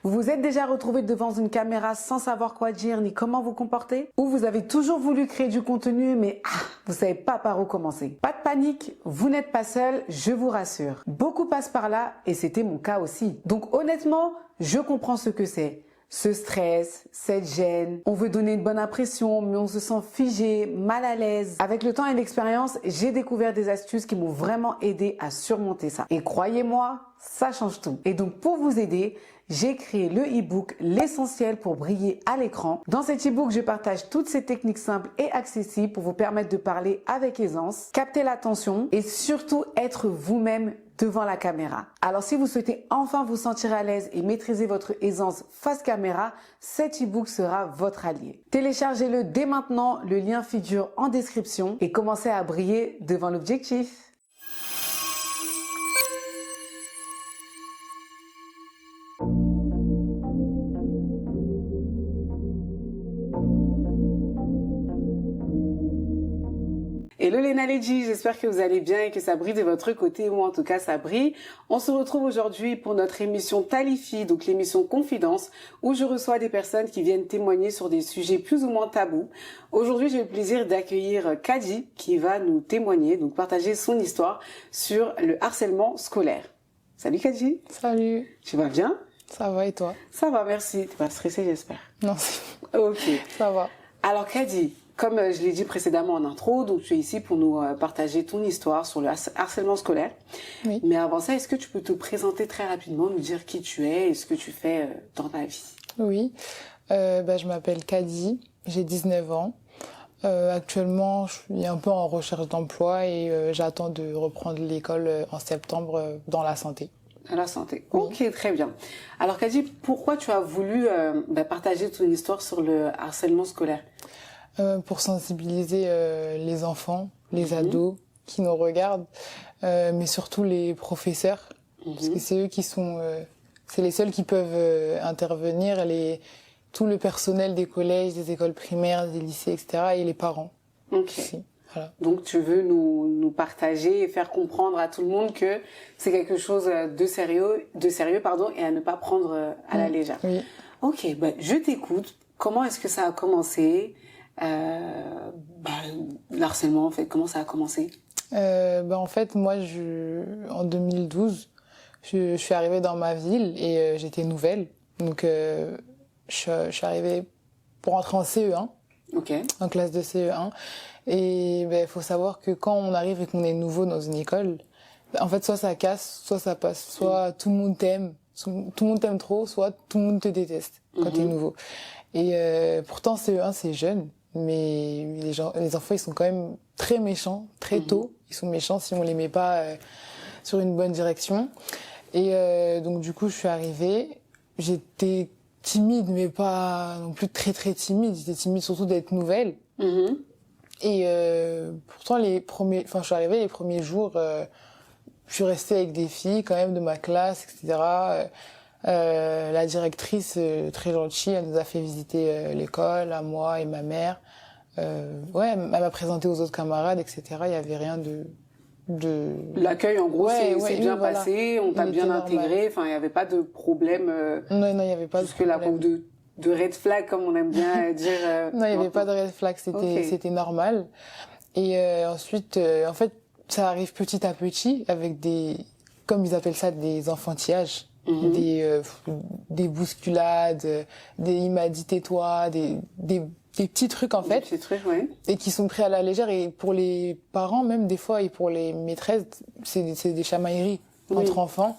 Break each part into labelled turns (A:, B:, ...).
A: Vous vous êtes déjà retrouvé devant une caméra sans savoir quoi dire ni comment vous comporter? Ou vous avez toujours voulu créer du contenu mais vous savez pas par où commencer? Pas de panique, vous n'êtes pas seul, je vous rassure. Beaucoup passent par là et c'était mon cas aussi. Donc honnêtement, je comprends ce que c'est. Ce stress, cette gêne, on veut donner une bonne impression, mais on se sent figé, mal à l'aise. Avec le temps et l'expérience, j'ai découvert des astuces qui m'ont vraiment aidé à surmonter ça. Et croyez-moi, ça change tout. Et donc pour vous aider, j'ai créé le e-book L'essentiel pour briller à l'écran. Dans cet e-book, je partage toutes ces techniques simples et accessibles pour vous permettre de parler avec aisance, capter l'attention et surtout être vous-même devant la caméra. Alors si vous souhaitez enfin vous sentir à l'aise et maîtriser votre aisance face caméra, cet e-book sera votre allié. Téléchargez-le dès maintenant, le lien figure en description et commencez à briller devant l'objectif. Hello les Naledji, j'espère que vous allez bien et que ça brille de votre côté ou en tout cas ça brille. On se retrouve aujourd'hui pour notre émission Talifi, donc l'émission Confidence, où je reçois des personnes qui viennent témoigner sur des sujets plus ou moins tabous. Aujourd'hui, j'ai le plaisir d'accueillir Kadi qui va nous témoigner, donc partager son histoire sur le harcèlement scolaire. Salut Kadi.
B: Salut.
A: Tu vas bien?
B: Ça va et toi?
A: Ça va, merci. T'es pas stressée, j'espère?
B: Non.
A: Ok.
B: Ça va.
A: Alors Kadi, comme je l'ai dit précédemment en intro, donc tu es ici pour nous partager ton histoire sur le harcèlement scolaire.
B: Oui.
A: Mais avant ça, est-ce que tu peux te présenter très rapidement, nous dire qui tu es et ce que tu fais dans ta vie?
B: Oui. Je m'appelle Kadi, j'ai 19 ans. Actuellement, je suis un peu en recherche d'emploi et j'attends de reprendre l'école en septembre dans la santé.
A: Dans la santé.
B: Oui.
A: Ok, très bien. Alors Kadi, pourquoi tu as voulu partager ton histoire sur le harcèlement scolaire?
B: Pour sensibiliser les enfants, les ados qui nous regardent, mais surtout les professeurs, parce que c'est eux qui sont, c'est les seuls qui peuvent intervenir, tout le personnel des collèges, des écoles primaires, des lycées, etc., et les parents.
A: Ok.
B: Aussi. Voilà.
A: Donc tu veux nous partager et faire comprendre à tout le monde que c'est quelque chose de sérieux, et à ne pas prendre à la légère.
B: Oui.
A: Ok, je t'écoute. Comment est-ce que ça a commencé? L'harcèlement, en fait, comment ça a commencé?
B: En fait, moi, en 2012, je suis arrivée dans ma ville et j'étais nouvelle. Donc, je suis arrivée pour entrer en CE1, en classe de CE1. Et faut savoir que quand on arrive et qu'on est nouveau dans une école, en fait, soit ça casse, soit ça passe, soit tout le monde t'aime, trop, soit tout le monde te déteste quand t'es nouveau. Et pourtant, CE1, c'est jeune. Mais les enfants, ils sont quand même très méchants, très tôt. Ils sont méchants si on les met pas sur une bonne direction. Et donc du coup, je suis arrivée. J'étais timide, mais pas non plus très très timide. J'étais timide surtout d'être nouvelle. Et pourtant, je suis arrivée les premiers jours. Je suis restée avec des filles quand même de ma classe, etc. La directrice, très gentille, elle nous a fait visiter l'école, à moi et ma mère. Elle m'a présenté aux autres camarades, etc. Il y avait rien de...
A: L'accueil, en gros, c'est bien passé, on t'a bien intégré, enfin, il n'y avait pas de problème.
B: Non, il n'y avait pas de problème.
A: La peau de red flag, comme on aime bien dire.
B: Non, il n'y avait pas de red flag, c'était normal. Et ensuite, en fait, ça arrive petit à petit avec comme ils appellent ça, des enfantillages. Des bousculades, il m'a dit tais-toi, des petits trucs en fait,
A: petits trucs, ouais.
B: Et qui sont pris à la légère, et pour les parents même des fois et pour les maîtresses, c'est des chamailleries entre enfants.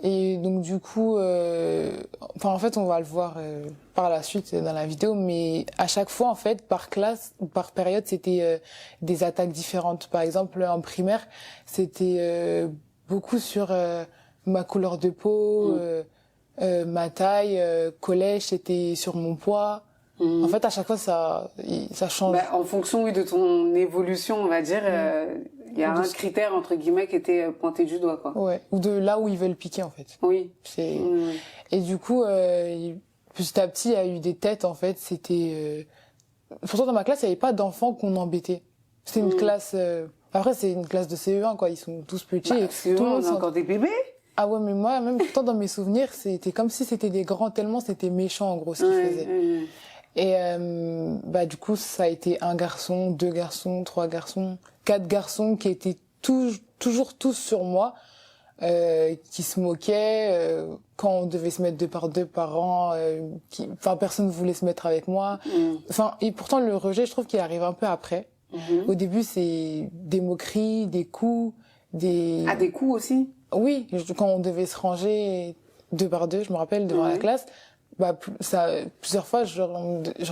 B: Et donc du coup, en fait on va le voir par la suite dans la vidéo, mais à chaque fois en fait par classe ou par période c'était des attaques différentes. Par exemple en primaire c'était beaucoup sur ma couleur de peau, ma taille, collège, c'était sur mon poids. En fait, à chaque fois, ça change.
A: En fonction, oui, de ton évolution, on va dire, il y a un critère, entre guillemets, qui était pointé du doigt, quoi.
B: Ouais. Ou de là où ils veulent piquer, en fait.
A: Oui.
B: Et du coup, petit à petit, il y a eu des têtes, en fait, c'était, pourtant, dans ma classe, il n'y avait pas d'enfants qu'on embêtait. C'était une classe, après, c'est une classe de CE1, quoi. Ils sont tous petits.
A: CE1, on a encore des bébés?
B: Ah ouais, mais moi, même pourtant dans mes souvenirs, c'était comme si c'était des grands, tellement c'était méchant en gros ce qu'ils faisaient. Et bah du coup, ça a été un garçon, deux garçons, trois garçons, quatre garçons qui étaient toujours tous sur moi, qui se moquaient quand on devait se mettre deux par deux par an. Enfin, personne ne voulait se mettre avec moi. Enfin, et pourtant le rejet, je trouve qu'il arrive un peu après. Au début, c'est des moqueries, des coups,
A: Ah, des coups aussi?
B: Oui, quand on devait se ranger deux par deux, je me rappelle, devant la classe, bah, plusieurs fois, je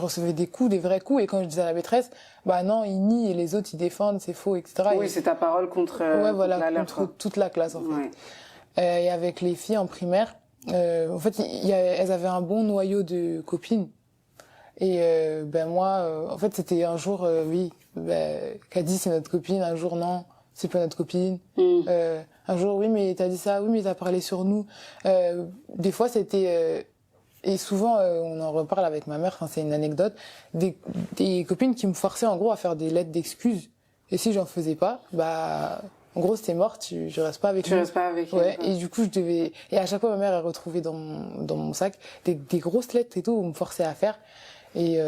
B: recevais des coups, des vrais coups, et quand je disais à la maîtresse, bah non, ils nient, et les autres, ils défendent, c'est faux, etc.
A: Oui, c'est ta parole contre,
B: ouais, voilà,
A: contre la leur,
B: contre toute la classe, en fait.
A: Ouais.
B: Et avec les filles en primaire, en fait, elles avaient un bon noyau de copines. Et ben moi, en fait, c'était un jour, oui, Caddy, c'est notre copine, un jour, non, c'est pas notre copine. Un jour, oui, mais t'as dit ça, oui, mais t'as parlé sur nous. Des fois, c'était... et souvent, on en reparle avec ma mère, enfin, c'est une anecdote, des copines qui me forçaient, en gros, à faire des lettres d'excuses. Et si j'en faisais pas, bah... En gros, c'était mort, je reste pas avec
A: Tu restes pas avec
B: ouais,
A: elle.
B: et du coup, je devais... Et à chaque fois, ma mère, elle retrouvait dans mon sac des grosses lettres et tout, où on me forçait à faire. Et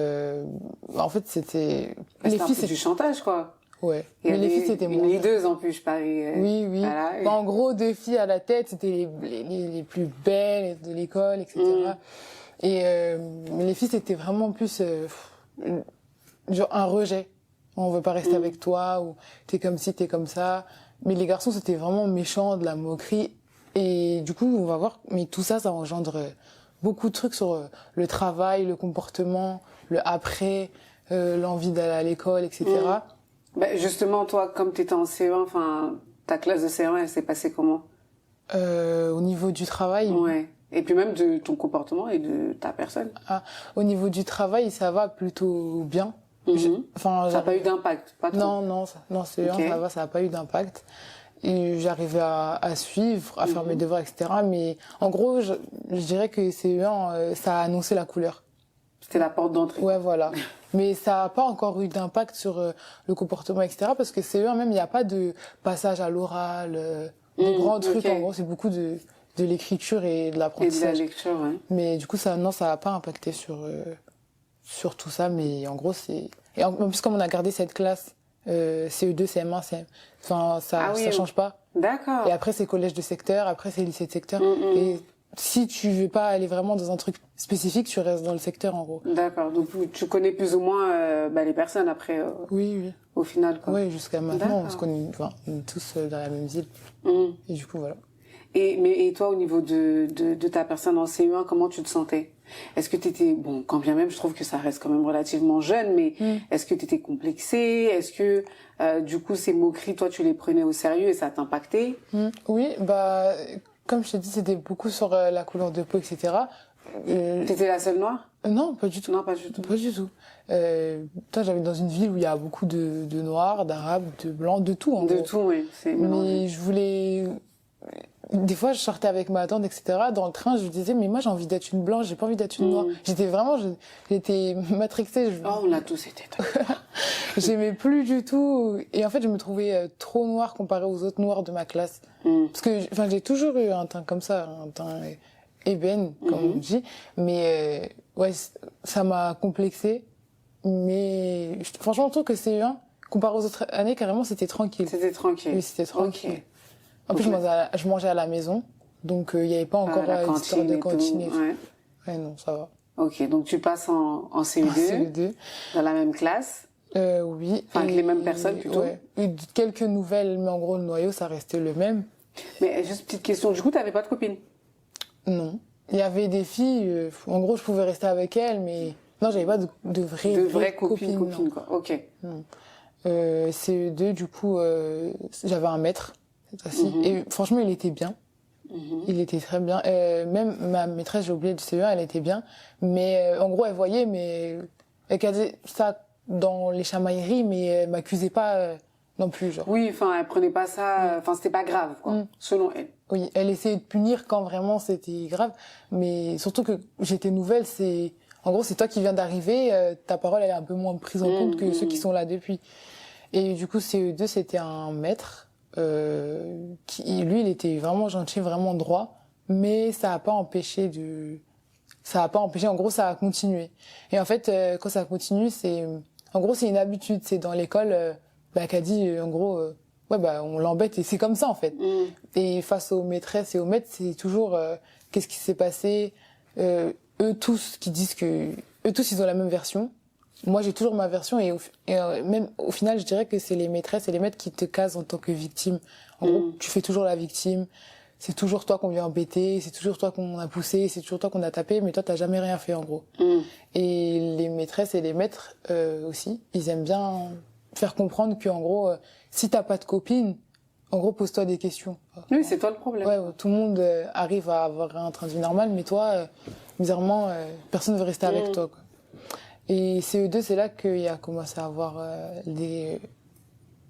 B: en fait, c'était...
A: Les filles, c'est du chantage, quoi.
B: Ouais. Mais les filles, c'était
A: une leaduse, en plus, je parie.
B: Oui, oui.
A: Voilà.
B: Bah, en gros, deux filles à la tête, c'était les plus belles de l'école, etc. Et mais les filles, c'était vraiment plus genre un rejet. On veut pas rester avec toi, ou t'es comme ci, t'es comme ça. Mais les garçons, c'était vraiment méchant, de la moquerie. Et du coup, on va voir, mais tout ça, ça engendre beaucoup de trucs sur le travail, le comportement, le après, l'envie d'aller à l'école, etc.
A: Ben justement, toi, comme tu étais en CE1, enfin, ta classe de CE1, elle s'est passée comment?
B: Au niveau du travail.
A: Ouais. Et puis même de ton comportement et de ta personne.
B: Ah, au niveau du travail, ça va plutôt bien.
A: Enfin, ça n'a pas eu d'impact, pas trop.
B: Non, CE1, okay. Ça va, ça n'a pas eu d'impact. Et j'arrivais à suivre, à faire mes devoirs, etc. Mais en gros, je dirais que CE1, ça a annoncé la couleur.
A: C'était la porte d'entrée.
B: Ouais, voilà. Mais ça n'a pas encore eu d'impact sur le comportement, etc. Parce que CE1, même, il n'y a pas de passage à l'oral, de grands trucs. En gros, c'est beaucoup de l'écriture et de l'apprentissage.
A: Et de la lecture, ouais.
B: Mais du coup, ça n'a pas impacté sur tout ça. Mais en gros, c'est... Et en plus, comme on a gardé cette classe, CE2, CM1, enfin, ça change pas.
A: D'accord.
B: Et après, c'est collège de secteur, après, c'est lycée de secteur. Et si tu veux pas aller vraiment dans un truc spécifique, tu restes dans le secteur, en gros.
A: D'accord. Donc, tu connais plus ou moins les personnes après.
B: Oui.
A: Au final, quoi.
B: Oui, jusqu'à maintenant, on se connaît, enfin, on est tous dans la même ville. Et du coup, voilà.
A: Et toi, au niveau de ta personne en CE1, comment tu te sentais? Est-ce que t'étais, bon, quand bien même, je trouve que ça reste quand même relativement jeune, mais est-ce que t'étais complexée? Est-ce que, du coup, ces moqueries, toi, tu les prenais au sérieux et ça t'impactait?
B: Oui, bah, comme je t'ai dit, c'était beaucoup sur la couleur de peau, etc.
A: T'étais la seule noire?
B: Non, pas du tout.
A: Non, pas du tout.
B: Pas du tout. Toi, j'avais dans une ville où il y a beaucoup de noirs, d'arabes, de blancs, de tout, en gros.
A: De tout, oui. C'est mélangé.
B: Mais je voulais... Des fois, je sortais avec ma tante, etc. Dans le train, je lui disais, mais moi, j'ai envie d'être une blanche, j'ai pas envie d'être une noire. J'étais vraiment, j'étais matrixée.
A: Oh, on l'a tous été.
B: J'aimais plus du tout. Et en fait, je me trouvais trop noire comparée aux autres noirs de ma classe. Parce que, enfin, j'ai toujours eu un teint comme ça, un teint ébène, comme on dit. Mais, ouais, ça m'a complexée. Mais, franchement, je trouve que CE1, comparé aux autres années, carrément, c'était tranquille.
A: C'était tranquille.
B: Oui, c'était tranquille.
A: Okay.
B: En plus, je mangeais à la maison, donc il n'y avait pas encore l'histoire de cantine et tout. Ouais, non, ça va.
A: Ok, donc tu passes en CE2,
B: CE2,
A: dans la même classe.
B: Oui.
A: Enfin, avec les mêmes personnes plutôt.
B: Ouais. Quelques nouvelles, mais en gros, le noyau, ça restait le même.
A: Mais juste petite question, du coup, t'avais pas de copine?
B: Non. Il y avait des filles, en gros, je pouvais rester avec elles, mais non, j'avais pas de vraies copines,
A: quoi. Ok.
B: Non. CE2, du coup, j'avais un maître. Et franchement, il était bien. Il était très bien. Même ma maîtresse, j'ai oublié du CE1, elle était bien. Mais en gros, elle voyait, mais elle disait ça dans les chamailleries, mais elle m'accusait pas non plus. Genre.
A: Oui, enfin, elle prenait pas ça... Enfin, c'était pas grave, quoi, selon elle.
B: Oui, elle essayait de punir quand vraiment c'était grave. Mais surtout que j'étais nouvelle, en gros, c'est toi qui viens d'arriver, ta parole, elle est un peu moins prise en compte que ceux qui sont là depuis. Et du coup, CE2, c'était un maître... lui, il était vraiment gentil, vraiment droit, mais ça a pas empêché, en gros, ça a continué. Et en fait, quand ça continue, en gros, c'est une habitude. C'est dans l'école, qu'a dit, en gros, ouais, on l'embête et c'est comme ça, en fait. Et face aux maîtresses et aux maîtres, c'est toujours, qu'est-ce qui s'est passé? Eux tous qui disent eux tous, ils ont la même version. Moi, j'ai toujours ma version et même au final, je dirais que c'est les maîtresses et les maîtres qui te casent en tant que victime. En gros, tu fais toujours la victime. C'est toujours toi qu'on vient embêter, c'est toujours toi qu'on a poussé, c'est toujours toi qu'on a tapé, mais toi, t'as jamais rien fait, en gros. Et les maîtresses et les maîtres aussi, ils aiment bien faire comprendre que, en gros, si t'as pas de copine, en gros, pose-toi des questions.
A: Oui, c'est toi le problème.
B: Ouais, tout le monde arrive à avoir un train de vie normal, mais toi, bizarrement, personne ne veut rester avec toi, quoi. Et CE2, c'est là qu'il y a commencé à avoir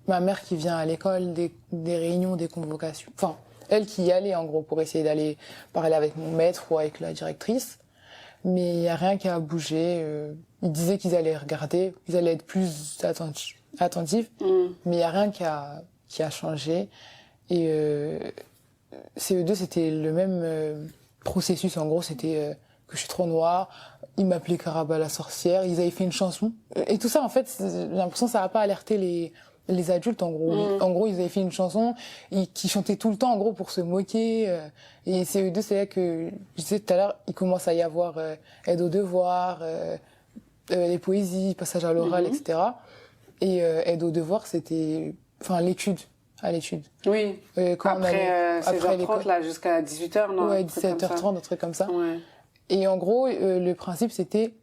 B: ma mère qui vient à l'école, des réunions, des convocations. Enfin, elle qui y allait, en gros, pour essayer d'aller parler avec mon maître ou avec la directrice. Mais il n'y a rien qui a bougé. Ils disaient qu'ils allaient regarder, ils allaient être plus attentifs. Mais il n'y a rien qui a changé. Et CE2, c'était le même processus. En gros, c'était que je suis trop noire. Ils m'appelaient Caraba la sorcière. Ils avaient fait une chanson. Et tout ça, en fait, j'ai l'impression que ça n'a pas alerté les adultes, en gros. En gros, ils avaient fait une chanson qui chantait tout le temps, en gros, pour se moquer. Et CE2, c'est là que, je disais tout à l'heure, il commence à y avoir aide aux devoirs, les poésies, passage à l'oral, etc. Et aide aux devoirs, c'était... Enfin, à l'étude.
A: Oui.
B: Quand
A: après 16h30, là, jusqu'à 18h, non?
B: Ouais, 17h30, un truc comme ça.
A: Ouais.
B: Et en gros, le principe, c'était,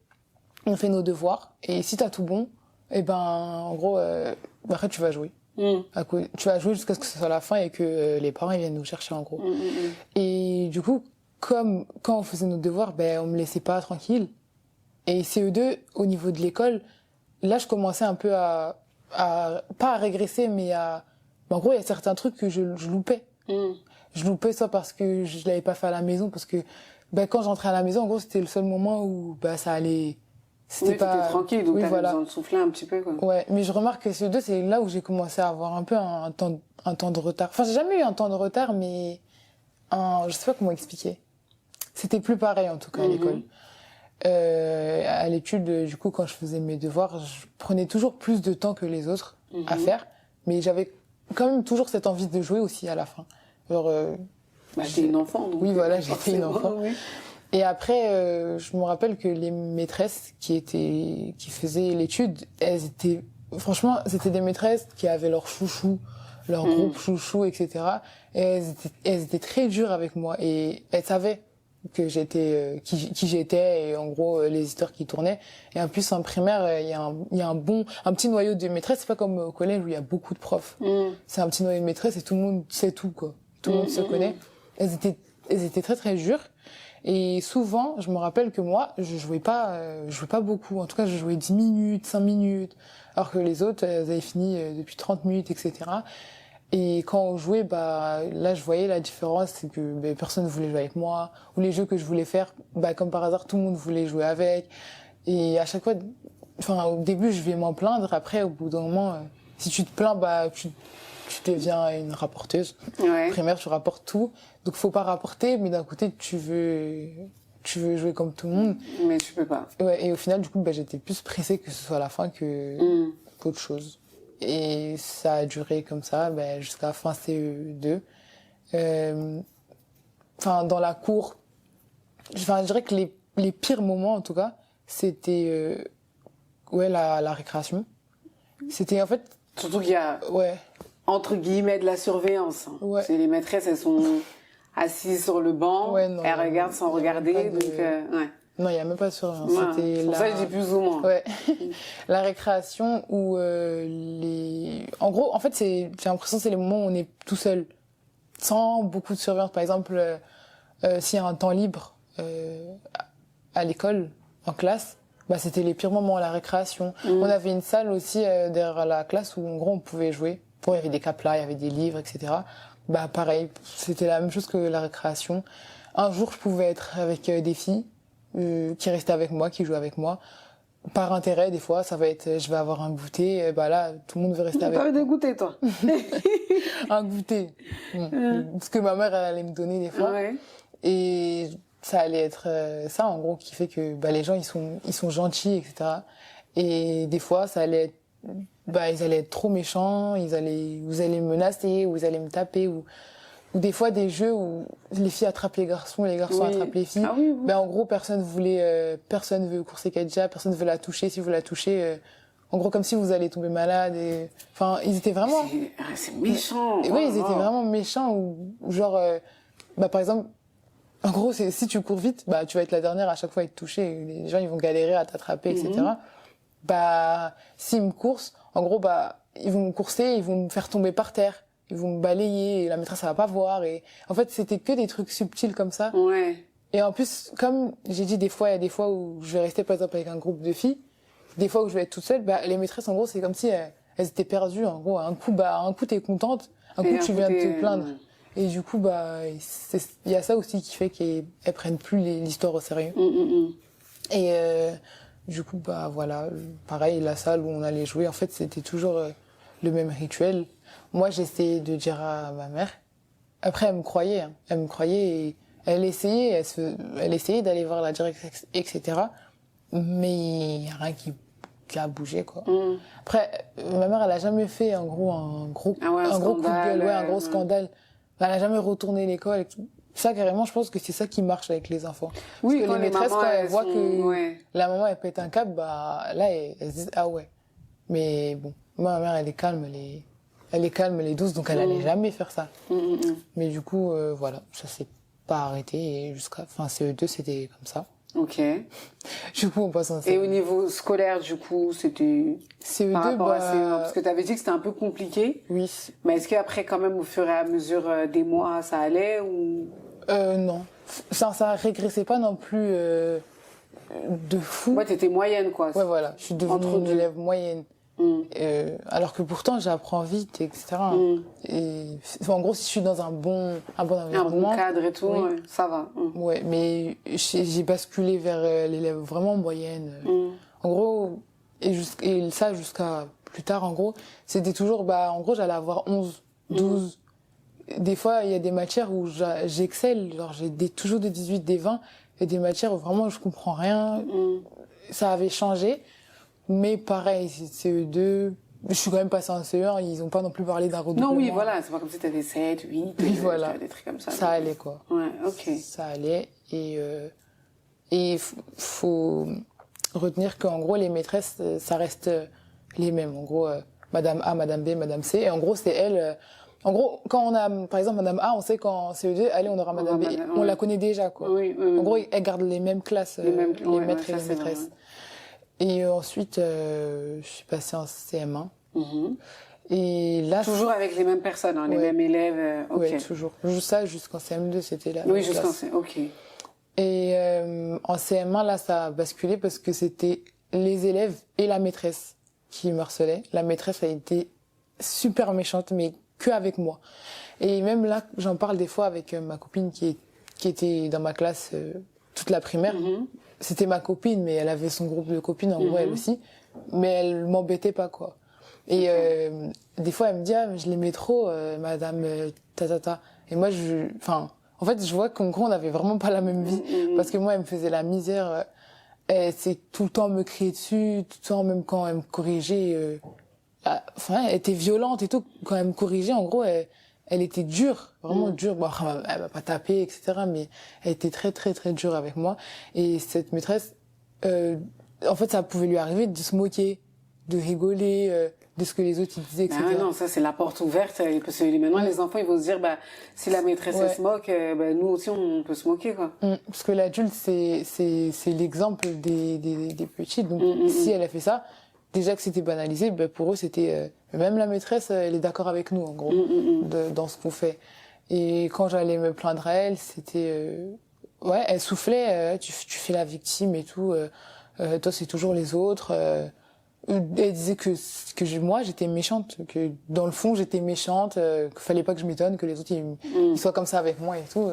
B: on fait nos devoirs, et si t'as tout bon, en gros, après, tu vas jouer. Tu vas jouer jusqu'à ce que ce soit la fin et que les parents ils viennent nous chercher, en gros. Et du coup, comme quand on faisait nos devoirs, on me laissait pas tranquille. Et CE2, au niveau de l'école, là, je commençais un peu pas à régresser, mais en gros, il y a certains trucs que je loupais. Je loupais soit parce que je l'avais pas fait à la maison, parce que quand j'entrais à la maison, en gros, c'était le seul moment où ça allait.
A: C'était pas tranquille, donc t'avais besoin de souffler un petit peu, quoi.
B: Ouais, mais je remarque que CE2, c'est là où j'ai commencé à avoir un peu un temps de retard. Enfin, j'ai jamais eu un temps de retard, mais je sais pas comment expliquer. C'était plus pareil, en tout cas, à l'école. À l'étude, du coup, quand je faisais mes devoirs, je prenais toujours plus de temps que les autres à faire, mais j'avais quand même toujours cette envie de jouer aussi à la fin. Genre,
A: t'es une enfant, donc.
B: Oui, voilà, j'étais une enfant.
A: Oui.
B: Et après, je me rappelle que les maîtresses qui faisaient l'étude, franchement, c'était des maîtresses qui avaient leur chouchou, leur groupe chouchou, etc. Et elles étaient très dures avec moi. Et elles savaient que j'étais, qui j'étais, et en gros, les histoires qui tournaient. Et en plus, en primaire, il y a un petit noyau de maîtresses. C'est pas comme au collège où il y a beaucoup de profs. C'est un petit noyau de maîtresses et tout le monde sait tout, quoi. Tout le monde se connaît. Elles étaient très, très dures. Et souvent, je me rappelle que moi, je jouais pas beaucoup. En tout cas, je jouais 10 minutes, 5 minutes. Alors que les autres, elles avaient fini depuis 30 minutes, etc. Et quand on jouait, là, je voyais la différence, c'est que personne ne voulait jouer avec moi. Ou les jeux que je voulais faire, comme par hasard, tout le monde voulait jouer avec. Et à chaque fois, au début, je vais m'en plaindre. Après, au bout d'un moment, si tu te plains, tu deviens une rapporteuse.
A: Ouais.
B: Primaire, tu rapportes tout. Donc, faut pas rapporter, mais d'un côté, tu veux jouer comme tout le monde.
A: Mais tu peux pas.
B: Ouais, et au final, du coup, j'étais plus pressée que ce soit la fin qu'autre chose. Et ça a duré comme ça, jusqu'à la fin CE2. Dans la cour, je dirais que les pires moments, en tout cas, c'était, la récréation. C'était, en fait...
A: Surtout qu'il y a...
B: Ouais.
A: Entre guillemets de la surveillance.
B: Ouais.
A: C'est les maîtresses, elles sont assises sur le banc, elles regardent sans regarder, donc ouais.
B: Non, il y a même pas de surveillance.
A: Ouais.
B: C'était
A: pour ça je dis plus ou moins.
B: Ouais. La récréation où en gros, en fait, j'ai l'impression que c'est les moments où on est tout seul, sans beaucoup de surveillance. Par exemple, s'il y a un temps libre à l'école, en classe, c'était les pires moments à la récréation. On avait une salle aussi derrière la classe où en gros on pouvait jouer. Il y avait des caplas, il y avait des livres, etc. Pareil, c'était la même chose que la récréation. Un jour, je pouvais être avec des filles qui restaient avec moi, qui jouaient avec moi. par intérêt, des fois, ça va être, je vais avoir un goûter, bah là, tout le monde veut rester avec.
A: T'avais des goûters, toi?
B: Un goûter. Ce que ma mère, elle allait me donner des fois.
A: Ouais.
B: Et ça allait être ça, en gros, qui fait que bah, les gens, ils sont gentils, etc. Et des fois, ça allait être, bah, ils allaient être trop méchants, vous allez me menacer, ou ils allaient me taper, ou des fois des jeux où les filles attrapent les garçons attrapent les filles.
A: Ah oui, oui.
B: Ben, en gros, personne veut courser Kedja, personne veut la toucher. Si vous la touchez, en gros, comme si vous allez tomber malade. Enfin, ils étaient vraiment...
A: C'est méchant.
B: Et oui, ils étaient vraiment méchants, ou genre, bah, par exemple, en gros, si tu cours vite, bah, tu vas être la dernière à chaque fois à être touchée. Les gens, ils vont galérer à t'attraper, etc. Bah, s'ils me coursent, en gros, bah, ils vont me courser, ils vont me faire tomber par terre. Ils vont me balayer et la maîtresse, elle va pas voir. Et en fait, c'était que des trucs subtils comme ça.
A: Ouais.
B: Et en plus, comme j'ai dit, des fois, il y a des fois où je vais rester, par exemple, avec un groupe de filles. Des fois où je vais être toute seule, bah, les maîtresses, en gros, c'est comme si elles étaient perdues. En gros, un coup, t'es contente. Un coup, tu viens de te plaindre. Et du coup, bah, il y a ça aussi qui fait qu'elles prennent plus l'histoire au sérieux. Et du coup, bah, voilà. Pareil, la salle où on allait jouer, en fait, c'était toujours le même rituel. Moi, j'essayais de dire à ma mère. Après, elle me croyait. Hein. Elle me croyait et elle essayait d'aller voir la directrice, etc. Mais il n'y a rien qui a bougé, quoi. Après, ma mère, elle a jamais fait, en gros, un gros coup de gueule, un gros scandale. Elle n'a jamais retourné l'école et tout. Ça, carrément, je pense que c'est ça qui marche avec les enfants.
A: Oui,
B: parce que les maîtresses, quand elles voient que la maman, elle pète un câble, bah, là, elles se disent, ah ouais. Mais bon, moi, ma mère, elle est calme, elle est calme, elle est douce, donc elle n'allait jamais faire ça. Mais du coup, voilà, ça s'est pas arrêté et jusqu'à fin CE2, c'était comme ça.
A: Ok.
B: Du coup, on passe en CE2.
A: Et au niveau scolaire, du coup, c'était
B: CE2,
A: par rapport à CE1,
B: bah,
A: parce que tu avais dit que c'était un peu compliqué.
B: oui.
A: Mais est-ce qu'après, quand même, au fur et à mesure des mois, ça allait ou...
B: Non. Ça régressait pas non plus de fou.
A: Ouais, t'étais moyenne, quoi.
B: Ouais, voilà. Je suis devenue une élève moyenne. Alors que pourtant, j'apprends vite, etc. Et, en gros, si je suis dans un bon environnement...
A: Un bon cadre et tout,
B: oui.
A: ça va.
B: Ouais, mais j'ai basculé vers l'élève vraiment moyenne. En gros, et ça jusqu'à plus tard, en gros, c'était toujours... Bah, en gros, j'allais avoir 11, 12... Des fois, il y a des matières où j'excelle, genre j'ai toujours des 18, des 20, et des matières où vraiment je comprends rien. Ça avait changé, mais pareil, CE2, je suis quand même passée en CE1, ils ont pas non plus parlé d'un redoublement.
A: Non, oui, voilà, c'est pas comme si t'avais 7, 8,
B: oui, voilà.
A: des trucs comme ça.
B: Ça allait, quoi.
A: Ouais, ok.
B: Ça allait, et faut retenir qu'en gros, les maîtresses, ça reste les mêmes. En gros, Madame A, Madame B, Madame C, et en gros, c'est elles... En gros, quand on a, par exemple, Madame A, on sait qu'en CE2, allez, on aura Madame B. On la connaît déjà, quoi.
A: Oui.
B: En gros, elles gardent les mêmes classes, les maîtres et les maîtresses. Et ensuite, je suis passée en CM1. Et là...
A: Toujours avec les mêmes personnes, hein, les mêmes élèves. Ok.
B: Oui, toujours. Ça, jusqu'en CM2, c'était là.
A: Oui, jusqu'en CM2, ok.
B: Et en CM1, là, ça a basculé parce que c'était les élèves et la maîtresse qui me harcelaient. La maîtresse a été super méchante, mais que avec moi. Et même là, j'en parle des fois avec ma copine qui était dans ma classe toute la primaire. C'était ma copine, mais elle avait son groupe de copines, en gros, elle aussi. Mais elle m'embêtait pas, quoi. Et des fois, elle me dit, ah, mais je l'aimais trop, madame ta. Et moi, en fait, je vois qu'en gros, on n'avait vraiment pas la même vie. Parce que moi, elle me faisait la misère. C'est tout le temps me crier dessus, tout le temps, même quand elle me corrigeait... Enfin, elle était violente et tout. Quand elle me corrigeait, en gros, elle était dure, vraiment dure. Bon, elle m'a pas tapé, etc. Mais elle était très, très, très dure avec moi. Et cette maîtresse, en fait, ça pouvait lui arriver de se moquer, de rigoler, de ce que les autres ils disaient, etc.
A: Ah non, ça c'est la porte ouverte. Parce que maintenant, les enfants, ils vont se dire, bah, si la maîtresse elle se moque, bah, nous aussi, on peut se moquer, quoi.
B: Parce que l'adulte, c'est l'exemple des petits. Donc, si elle a fait ça, déjà que c'était banalisé, ben pour eux c'était même la maîtresse elle est d'accord avec nous en gros dans ce qu'on fait. Et quand j'allais me plaindre à elle, c'était ouais, elle soufflait, tu fais la victime et tout, toi c'est toujours les autres. Elle disait que moi j'étais méchante, que dans le fond j'étais méchante, qu'il fallait pas que je m'étonne que les autres ils soient comme ça avec moi et tout.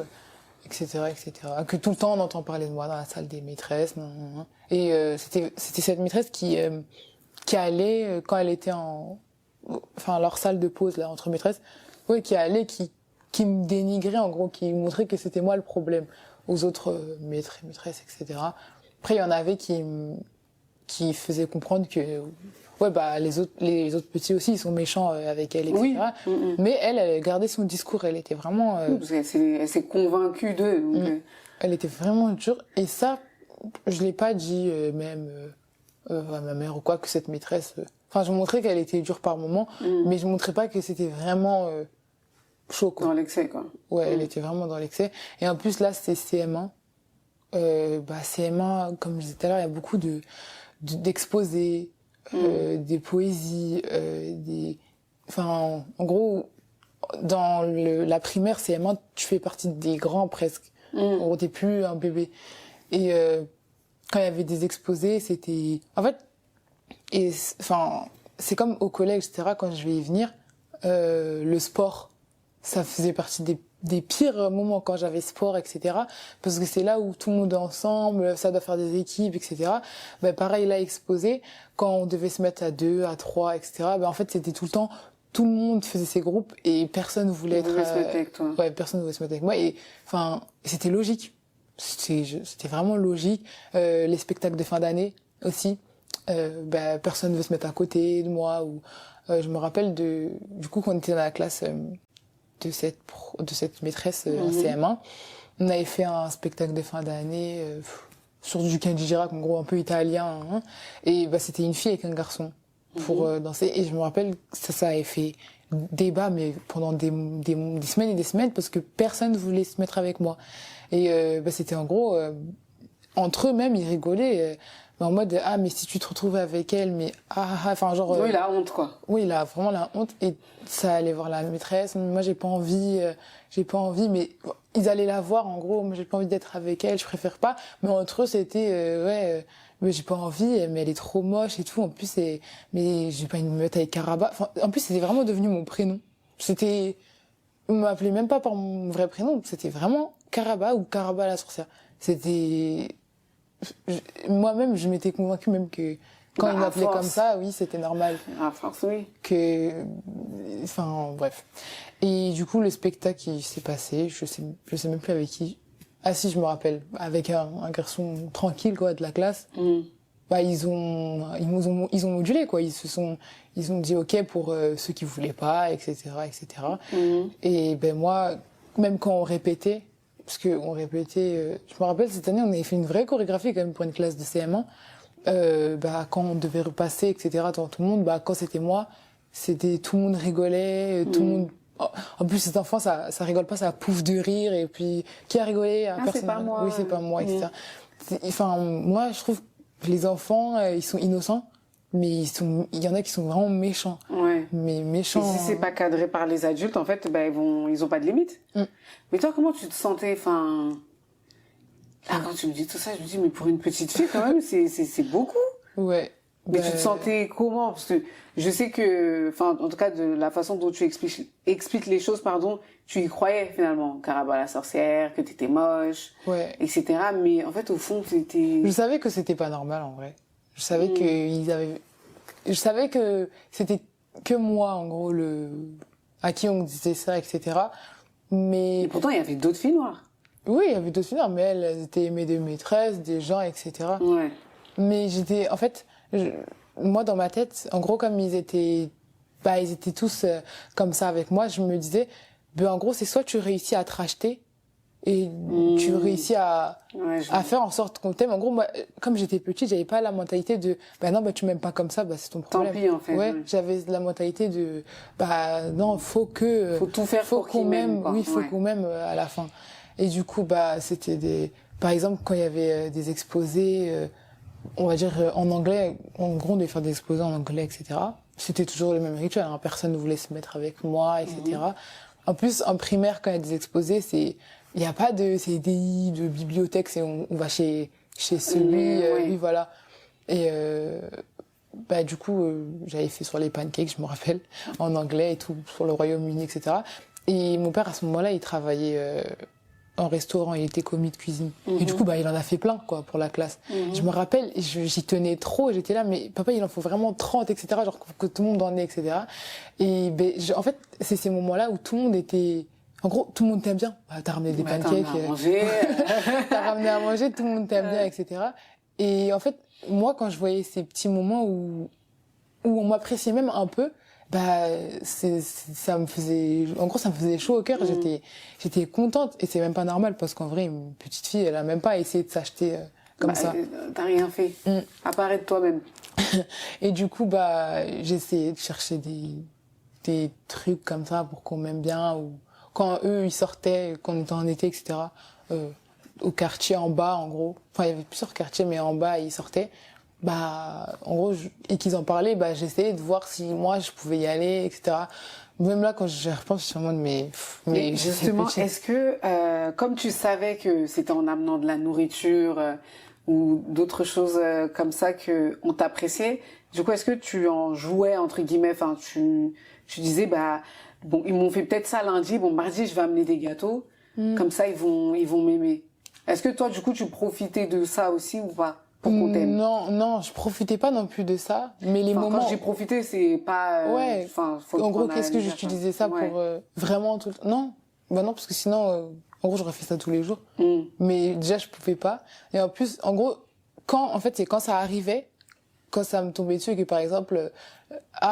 B: etc., etc. Que tout le temps on entend parler de moi dans la salle des maîtresses. Et c'était cette maîtresse qui allait quand elle était enfin leur salle de pause là entre maîtresses, ouais, qui allait qui me dénigrait en gros, qui montrait que c'était moi le problème aux autres maîtres et maîtresses, etc. Après il y en avait qui faisaient comprendre que ouais bah les autres petits aussi ils sont méchants avec elle, etc.
A: Oui.
B: Mais elle gardait son discours, elle était vraiment
A: Oui, parce qu'elle s'est convaincue d'eux. Donc,
B: elle était vraiment dure. Et ça, je l'ai pas dit même à ma mère ou quoi, que cette maîtresse... Enfin, je montrais qu'elle était dure par moments, mais je montrais pas que c'était vraiment chaud, quoi.
A: Dans l'excès, quoi.
B: Ouais, elle était vraiment dans l'excès. Et en plus, là, c'était CM1. CM1, comme je disais tout à l'heure, il y a beaucoup d'exposés, des poésies, Enfin, en gros, dans la primaire, CM1, tu fais partie des grands, presque. En gros, t'es plus un bébé. Et quand il y avait des exposés, c'était... En fait, c'est comme au collège, etc., quand je vais y venir, le sport, ça faisait partie des pires moments quand j'avais sport, etc. Parce que c'est là où tout le monde est ensemble, ça doit faire des équipes, etc. Ben, pareil, là, exposé, quand on devait se mettre à 2, à 3, etc., ben, en fait, c'était tout le temps, tout le monde faisait ses groupes et personne voulait être...
A: se mettre avec toi.
B: Ouais, personne voulait se mettre avec moi. Et, enfin, c'était logique. C'était vraiment logique. Les spectacles de fin d'année aussi. Personne ne veut se mettre à côté de moi. Ou je me rappelle du coup quand on était dans la classe de cette maîtresse en CM1, on avait fait un spectacle de fin d'année sur du Kenji Girac, en gros un peu italien. Hein, et c'était une fille avec un garçon pour danser. Et je me rappelle que ça avait fait débat, mais pendant des semaines et des semaines, parce que personne ne voulait se mettre avec moi. Et c'était en gros, entre eux-mêmes, ils rigolaient, en mode « Ah, mais si tu te retrouvais avec elle, mais enfin genre... »
A: Oui, la honte, quoi.
B: Oui, il a vraiment la honte. Et ça allait voir la maîtresse. Moi, j'ai pas envie, mais ils allaient la voir, en gros. Moi, j'ai pas envie d'être avec elle, je préfère pas. Mais entre eux, c'était, mais j'ai pas envie, mais elle est trop moche et tout. En plus, mais j'ai pas une meute avec Karaba. Enfin, en plus, c'était vraiment devenu mon prénom. On m'appelait même pas par mon vrai prénom. C'était vraiment Karaba ou Karaba la sorcière. Moi-même, je m'étais convaincue même que quand ils m'appelaient comme ça, oui, c'était normal.
A: À force, oui.
B: Enfin, bref. Et du coup, le spectacle, il s'est passé. Je sais même plus avec qui. Ah si, je me rappelle. Avec un garçon tranquille, quoi, de la classe. Ils ont modulé, quoi. Ils ont dit OK pour ceux qui voulaient pas, etc., etc. Et moi, même quand on répétait, parce qu'on répétait, je me rappelle cette année, on avait fait une vraie chorégraphie quand même pour une classe de CM1. Quand on devait repasser, etc., devant tout le monde, quand c'était moi, c'était tout le monde rigolait, tout le monde. En plus, cet enfant, ça rigole pas, ça pouffe de rire, et puis qui a rigolé? Personne.
A: C'est pas moi.
B: Oui, c'est pas moi, etc. Enfin, moi, je trouve que les enfants, ils sont innocents, mais il y en a qui sont vraiment méchants.
A: Ouais.
B: Mais méchants.
A: Et si c'est pas cadré par les adultes, en fait, ils ont pas de limite. Mais toi, comment tu te sentais, enfin, là, quand tu me dis tout ça, je me dis, mais pour une petite fille, quand même, c'est beaucoup.
B: Ouais.
A: Mais tu te sentais comment? Parce que je sais que, enfin, en tout cas, de la façon dont tu expliques les choses, tu y croyais, finalement. Karaba la sorcière, que t'étais moche,
B: ouais,
A: etc. Mais en fait, au fond, t'étais...
B: Je savais que c'était pas normal, en vrai. Je savais je savais que c'était que moi, en gros, à qui on disait ça, etc. Mais...
A: Et pourtant, il y avait d'autres filles noires.
B: Oui, il y avait d'autres filles noires, mais elles étaient aimées de maîtresses, des gens, etc.
A: Ouais.
B: Mais en fait, moi, dans ma tête, en gros, comme ils étaient tous comme ça avec moi, je me disais, en gros, c'est soit tu réussis à te racheter, et tu réussis à faire en sorte qu'on t'aime. En gros, moi, comme j'étais petite, j'avais pas la mentalité de non, tu m'aimes pas comme ça, c'est ton problème.
A: Tant pis, en fait.
B: Ouais, j'avais la mentalité de non, faut
A: tout faire
B: faut
A: pour qu'ils m'aiment, quoi.
B: Oui, faut qu'on m'aime à la fin. Et du coup, c'était par exemple, quand il y avait des exposés, on va dire en anglais, en gros, on devait faire des exposés en anglais, etc. C'était toujours le même rituel, hein. Personne ne voulait se mettre avec moi, etc. En plus, en primaire, quand il y a des exposés, il n'y a pas de CDI, de bibliothèque, on va chez celui, lui, voilà. Et du coup, j'avais fait sur les pancakes, je me rappelle, en anglais et tout, sur le Royaume-Uni, etc. Et mon père, à ce moment-là, il travaillait en restaurant, il était commis de cuisine. Et du coup, bah, il en a fait plein, quoi, pour la classe. Je me rappelle, j'y tenais trop, j'étais là, mais papa, il en faut vraiment 30, etc., genre que tout le monde en ait, etc. Et ben, en fait, c'est ces moments-là où tout le monde était... En gros, tout le monde t'aime bien. Bah, t'as ramené des pancakes.
A: T'as ramené à manger.
B: T'as ramené à manger, tout le monde t'aime bien, etc. Et en fait, moi, quand je voyais ces petits moments où on m'appréciait même un peu, bah, ça me faisait, en gros, ça me faisait chaud au cœur. J'étais contente. Et c'est même pas normal parce qu'en vrai, une petite fille, elle a même pas essayé de s'acheter comme ça.
A: T'as rien fait. À part être toi-même.
B: Et du coup, bah, j'essayais de chercher des trucs comme ça pour qu'on m'aime bien, ou quand eux, ils sortaient, quand on était en été, etc., au quartier en bas, en gros. Enfin, il y avait plusieurs quartiers, mais en bas, ils sortaient. Bah, en gros, et qu'ils en parlaient, bah, j'essayais de voir si moi, je pouvais y aller, etc. Même là, quand je repense, je suis en mode, mais
A: justement, est-ce que, comme tu savais que c'était en amenant de la nourriture ou d'autres choses comme ça que on t'appréciait, du coup, est-ce que tu en jouais, entre guillemets, enfin, tu disais, bah, bon, ils m'ont fait peut-être ça lundi, bon, mardi, je vais amener des gâteaux, comme ça, ils vont m'aimer. Est-ce que toi, du coup, tu profitais de ça aussi ou pas? Pour qu'on t'aime.
B: Non, je profitais pas non plus de ça, mais les moments...
A: Quand j'ai profité, c'est pas...
B: ouais, en gros, qu'est-ce que j'utilisais ça pour vraiment tout... Non, bah non, parce que sinon, en gros, j'aurais fait ça tous les jours. Mais déjà, je pouvais pas. Et en plus, en gros, c'est quand ça arrivait, quand ça me tombait dessus, et que par exemple,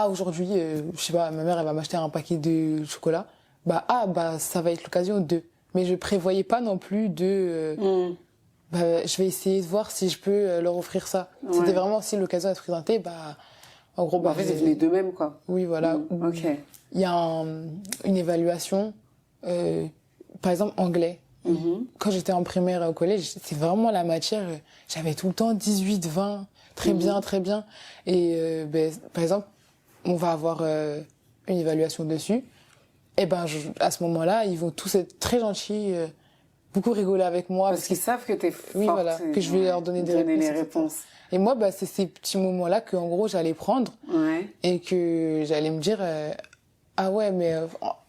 B: aujourd'hui, je sais pas, ma mère, elle va m'acheter un paquet de chocolat, bah ça va être l'occasion de... Mais je prévoyais pas non plus de... bah, je vais essayer de voir si je peux leur offrir ça. Ouais. C'était vraiment si l'occasion est présentée, bah, en gros, bah,
A: en fait, c'est venu d'eux-mêmes, quoi.
B: Oui, voilà.
A: Ok.
B: Il y a une évaluation, par exemple, anglais. Quand j'étais en primaire au collège, c'est vraiment la matière, j'avais tout le temps 18, 20, très bien, très bien. Et, par exemple, on va avoir une évaluation dessus. Et ben, à ce moment-là, ils vont tous être très gentils, beaucoup rigoler avec moi.
A: Parce qu'ils savent que t'es forte.
B: Oui, voilà, que je vais leur donner des réponses. Et moi, bah, c'est ces petits moments-là que, en gros, j'allais prendre. Et que j'allais me dire, ah ouais, mais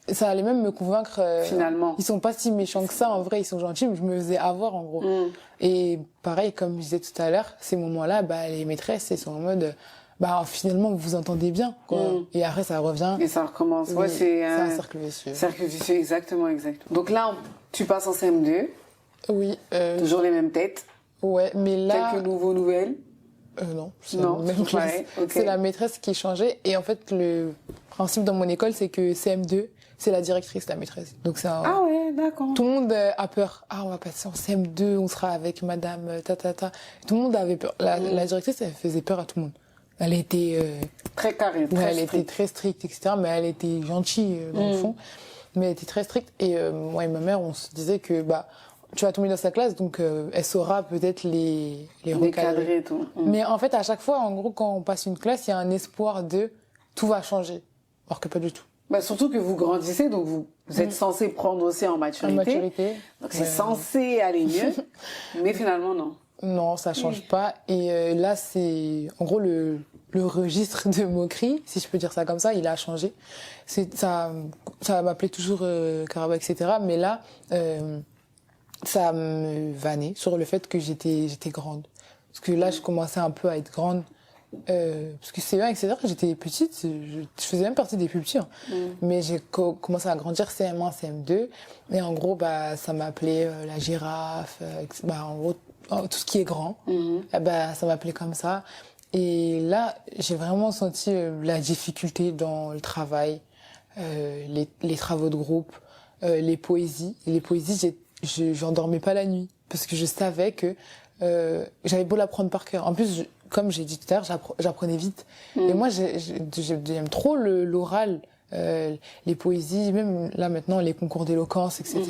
B: ça allait même me convaincre.
A: Finalement.
B: Ils sont pas si méchants que ça, en vrai, ils sont gentils, mais je me faisais avoir, en gros. Et pareil, comme je disais tout à l'heure, ces moments-là, bah, les maîtresses, elles sont en mode, bah, finalement, vous vous entendez bien, quoi. Et après, ça revient.
A: Et ça recommence.
B: Oui,
A: ouais, c'est
B: un cercle vicieux.
A: Cercle vicieux, exactement. Donc là, tu passes en CM2.
B: Oui.
A: Toujours les mêmes têtes.
B: Ouais, mais là.
A: Quelques nouvelles.
B: Non, c'est la même classe. Okay. C'est la maîtresse qui changeait. Et en fait, le principe dans mon école, c'est que CM2, c'est la directrice, la maîtresse. Donc c'est
A: Ah ouais, d'accord.
B: Tout le monde a peur. Ah, on va passer en CM2, on sera avec madame Tout le monde avait peur. La directrice, elle faisait peur à tout le monde. Elle était...
A: très carrée, très
B: elle était très stricte, etc. Mais elle était gentille, dans le fond. Mais elle était très stricte. Et moi et ma mère, on se disait que, bah, tu vas tomber dans sa classe, donc elle saura peut-être les
A: recadrer et tout.
B: Mais en fait, à chaque fois, en gros, quand on passe une classe, il y a un espoir de tout va changer. Alors que pas du tout.
A: Bah, surtout que vous grandissez, donc vous êtes censé prendre aussi en maturité. Donc c'est censé aller mieux. Mais finalement, non.
B: Non, ça change pas. Et là, c'est en gros le registre de moquerie, si je peux dire ça comme ça, il a changé. Ça m'appelait toujours Karaba, etc. Mais là, ça me vannait sur le fait que j'étais grande. Parce que là, je commençais un peu à être grande. Parce que CE1, etc., j'étais petite, je faisais même partie des plus petits. Mais j'ai commencé à grandir CM1, CM2. Et en gros, bah, ça m'appelait la girafe, bah, en gros, tout ce qui est grand. Bah, ça m'appelait comme ça. Et là, j'ai vraiment senti la difficulté dans le travail, les travaux de groupe, les poésies. Et les poésies, j'endormais pas la nuit. Parce que je savais que j'avais beau l'apprendre par cœur. En plus, comme j'ai dit tout à l'heure, j'apprenais vite. Et moi, j'aime trop l'oral, les poésies, même là maintenant, les concours d'éloquence, etc.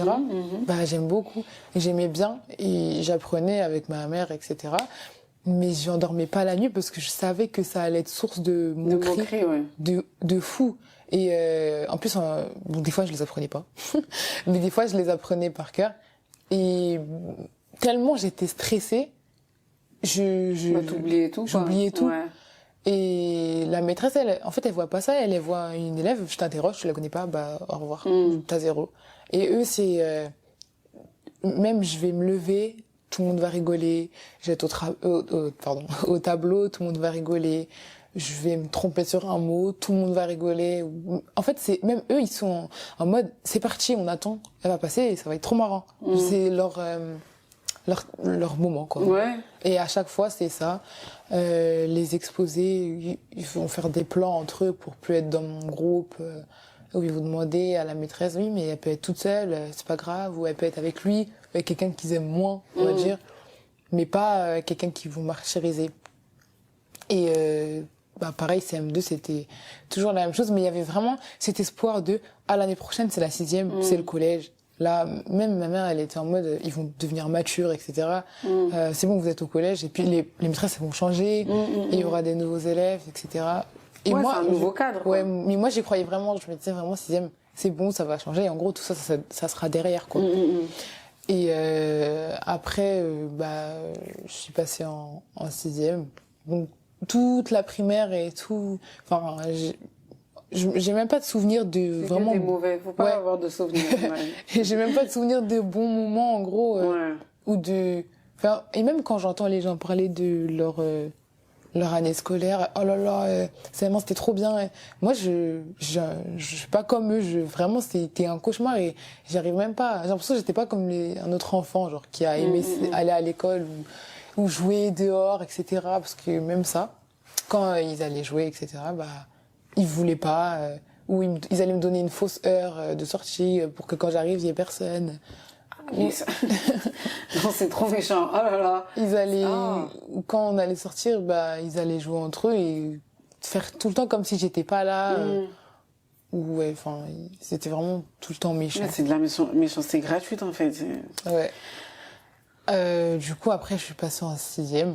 B: Bah, j'aime beaucoup. Et j'aimais bien. Et j'apprenais avec ma mère, etc. Mais je n'endormais pas la nuit parce que je savais que ça allait être source de moquerie, de fou. Et en plus, bon, des fois, je les apprenais pas. Mais des fois, je les apprenais par cœur. Et tellement j'étais stressée,
A: t'oubliais tout.
B: J'oubliais tout. Ouais. Et la maîtresse, elle voit pas ça, elle voit une élève, je t'interroge, tu la connais pas, bah, au revoir, t'as 0. Et eux, c'est, même je vais me lever, tout le monde va rigoler. Je vais être au tableau, tout le monde va rigoler. Je vais me tromper sur un mot, tout le monde va rigoler. En fait, même eux, ils sont en mode, c'est parti, on attend, elle va passer et ça va être trop marrant. C'est leur moment, quoi.
A: Ouais.
B: Et à chaque fois, c'est ça. Les exposés, ils vont faire des plans entre eux pour plus être dans mon groupe. Où ils vont demander à la maîtresse, oui, mais elle peut être toute seule, c'est pas grave. Ou elle peut être avec lui, avec quelqu'un qu'ils aiment moins, on va dire. Mais pas quelqu'un qu'ils vont martyriser. Et pareil, CM2, c'était toujours la même chose. Mais il y avait vraiment cet espoir de, l'année prochaine, c'est la 6e, c'est le collège. Là, même ma mère, elle était en mode, ils vont devenir matures, etc. C'est bon, vous êtes au collège. Et puis, les maîtresses, elles vont changer. Et il y aura des nouveaux élèves, etc. Et
A: ouais,
B: moi,
A: c'est un nouveau cadre.
B: Ouais, mais moi, j'y croyais vraiment. Je me disais vraiment, 6e, c'est bon, ça va changer. Et en gros, tout ça, ça sera derrière, quoi. Et après, je suis passée en 6e. Donc, toute la primaire et tout... Enfin, j'ai même pas de souvenir de vraiment...
A: Des mauvais, faut pas avoir de souvenirs.
B: Et j'ai même pas de souvenir de bons moments, en gros. Ou de... Enfin, et même quand j'entends les gens parler de leur année scolaire, oh là là, c'était trop bien. Moi, je suis pas comme eux. Vraiment, c'était un cauchemar et j'y arrive même pas. J'ai l'impression que j'étais pas comme un autre enfant, genre qui a aimé aller à l'école ou jouer dehors, etc. Parce que même ça, quand ils allaient jouer, etc. Ils voulaient pas, ou ils allaient me donner une fausse heure de sortie pour que quand j'arrive, il y ait personne.
A: Non, c'est trop méchant. Oh là là.
B: Ils allaient, quand on allait sortir, ils allaient jouer entre eux et faire tout le temps comme si j'étais pas là. Ouais, enfin, c'était vraiment tout le temps méchant.
A: C'est de la méchanceté gratuite, en fait.
B: Ouais. Du coup, après, je suis passée en 6e.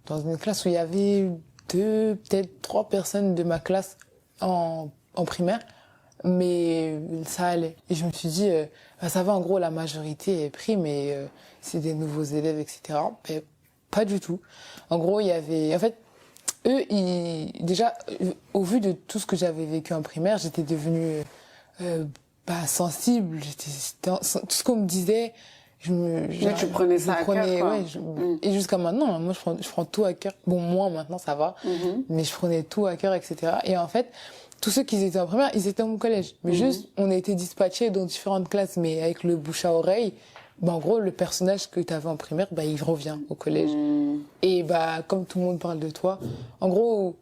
B: Dans une classe où il y avait 2, peut-être 3 personnes de ma classe en primaire. Mais ça allait. Et je me suis dit, ça va, en gros, la majorité est pris, mais c'est des nouveaux élèves, etc. Mais pas du tout. En gros, il y avait... En fait, eux, déjà, au vu de tout ce que j'avais vécu en primaire, j'étais devenue sensible. Tout ce qu'on me disait,
A: tu prenais ça à cœur, quoi.
B: Ouais, et jusqu'à maintenant, moi, je prends tout à cœur. Bon, moi, maintenant, ça va. Mais je prenais tout à cœur, etc. Et en fait... Tous ceux qui étaient en primaire, ils étaient à mon collège. Mais juste, on a été dispatchés dans différentes classes, mais avec le bouche à oreille, en gros, le personnage que tu avais en primaire, il revient au collège. Et comme tout le monde parle de toi, en gros,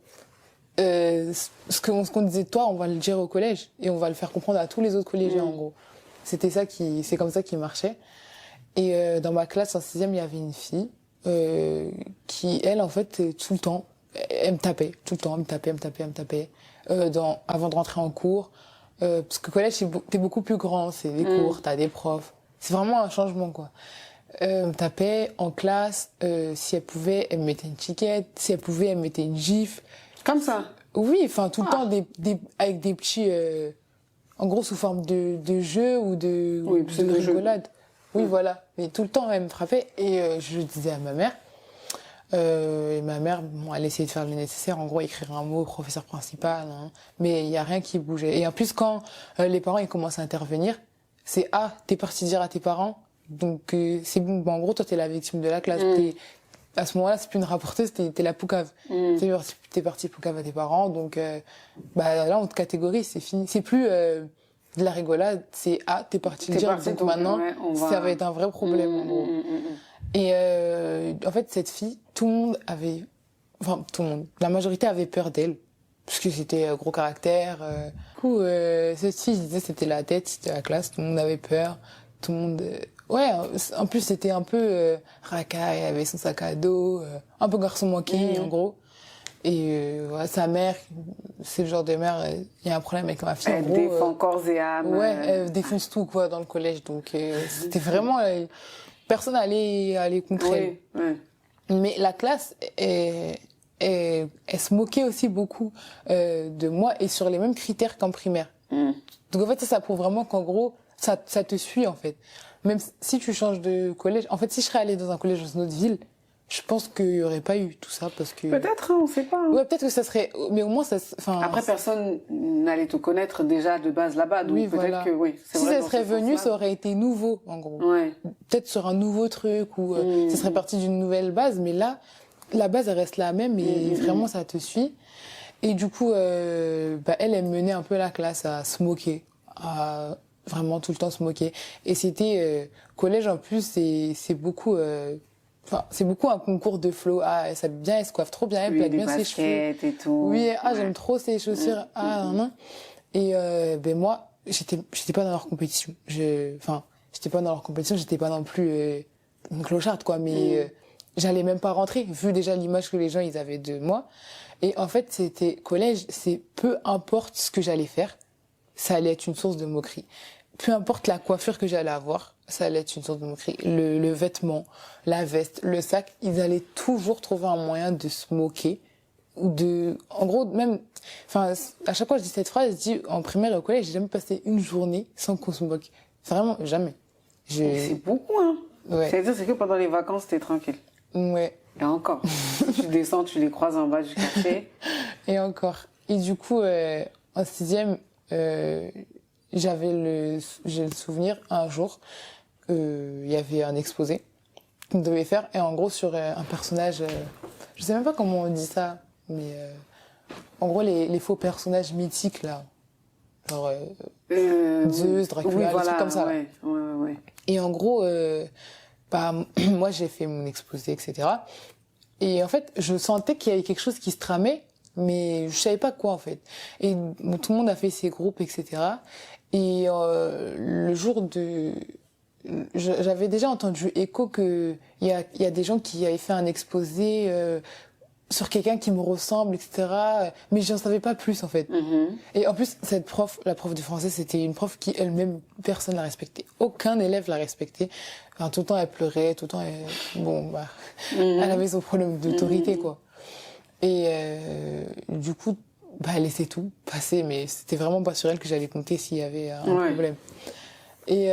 B: ce qu'on disait de toi, on va le dire au collège et on va le faire comprendre à tous les autres collégiens, en gros. C'est comme ça qui marchait. Et dans ma classe, en 6e, il y avait une fille qui, elle, en fait, tout le temps, elle me tapait. Tout le temps, elle me tapait. Avant de rentrer en cours, parce que collège, t'es beaucoup plus grand, c'est des cours, t'as des profs. C'est vraiment un changement, quoi. Me tapait en classe, si elle pouvait, elle me mettait une tiquette, si elle pouvait, elle me mettait une gifle.
A: Comme ça?
B: Oui, enfin, tout le temps, avec des petits, en gros, sous forme de jeu ou de rigolade. Oui, voilà. Mais tout le temps, elle me frappait et je disais à ma mère. Et ma mère, elle essayait de faire le nécessaire, en gros, écrire un mot au professeur principal, hein, mais il y a rien qui bougeait. Et en plus, quand les parents ils commencent à intervenir, c'est t'es parti dire à tes parents, donc c'est bon. En gros, toi t'es la victime de la classe. À ce moment-là, c'est plus une rapporteuse, t'es la poucave. T'es parti poucave à tes parents, donc là on te catégorise, c'est fini. C'est plus de la rigolade, c'est t'es parti le dire, donc maintenant ça va être un vrai problème, en gros. Et en fait, cette fille, la majorité avait peur d'elle, parce que c'était gros caractère. Du coup, cette fille, je disais, c'était la tête de la classe, tout le monde avait peur, tout le monde... en plus, c'était un peu racaille, elle avait son sac à dos, un peu garçon manqué, en gros. Et sa mère, c'est le genre de mère, il y a un problème avec ma fille, en gros.
A: Elle défend corps et âme.
B: Ouais, elle défonce tout, quoi, dans le collège, donc c'était vraiment... personne allait contre elle. Mais la classe, elle se moquait aussi beaucoup de moi et sur les mêmes critères qu'en primaire. Donc en fait, ça prouve vraiment qu'en gros, ça te suit en fait. Même si tu changes de collège, en fait, si je serais allée dans un collège dans une autre ville, je pense qu'il y aurait pas eu tout ça parce que.
A: Peut-être, hein, on sait pas. Hein.
B: Ouais, peut-être que ça serait, mais au moins ça. Enfin.
A: Après, personne n'allait te connaître déjà de base là-bas, donc
B: Oui,
A: peut-être
B: voilà.
A: que oui.
B: Si ça serait venu, ça aurait été nouveau, en gros.
A: Ouais.
B: Peut-être sur un nouveau truc ou ça serait parti d'une nouvelle base, mais là, la base elle reste la même et vraiment ça te suit. Et du coup, elle menait un peu la classe à se moquer, à vraiment tout le temps se moquer. Et c'était collège en plus, c'est beaucoup. C'est beaucoup un concours de flow. Ah, elle s'habille bien, elle se coiffe trop bien, elle plaque bien ses cheveux.
A: Et tout.
B: Oui, j'aime trop ses chaussures. Non. Et moi, j'étais pas dans leur compétition. J'étais pas dans leur compétition, j'étais pas non plus une clocharde, quoi. Mais j'allais même pas rentrer, vu déjà l'image que les gens ils avaient de moi. Et en fait, c'était collège, c'est peu importe ce que j'allais faire, ça allait être une source de moquerie. Peu importe la coiffure que j'allais avoir, ça allait être une source de moquerie. Le vêtement, la veste, le sac, ils allaient toujours trouver un moyen de se moquer. En gros, même, à chaque fois que je dis cette phrase, je dis, en primaire et au collège, j'ai jamais passé une journée sans qu'on se moque. Vraiment, jamais.
A: C'est beaucoup, hein.
B: Ouais.
A: C'est-à-dire, c'est que pendant les vacances, t'es tranquille.
B: Ouais.
A: Et encore. Tu descends, tu les croises en bas du quartier.
B: Et encore. Et du coup, en 6e, j'ai le souvenir, un jour, il y avait un exposé qu'on devait faire, et en gros, sur un personnage, je sais même pas comment on dit ça, mais en gros, les faux personnages mythiques, là. Genre, Zeus, Dracula,
A: oui,
B: des
A: voilà,
B: trucs comme ça.
A: Ouais.
B: Et en gros, moi, j'ai fait mon exposé, etc. Et en fait, je sentais qu'il y avait quelque chose qui se tramait, mais je savais pas quoi, en fait. Et tout le monde a fait ses groupes, etc. Et le jour j'avais déjà entendu écho que il y a des gens qui avaient fait un exposé sur quelqu'un qui me ressemble, etc. Mais j'en savais pas plus, en fait. Et en plus, la prof de français, c'était une prof qui, elle-même, personne la respectait. Aucun élève la respectait. Enfin, tout le temps, elle pleurait, tout le temps, elle avait son problème d'autorité, quoi. Et du coup, elle laissait tout passer, mais c'était vraiment pas sur elle que j'allais compter s'il y avait un problème. Et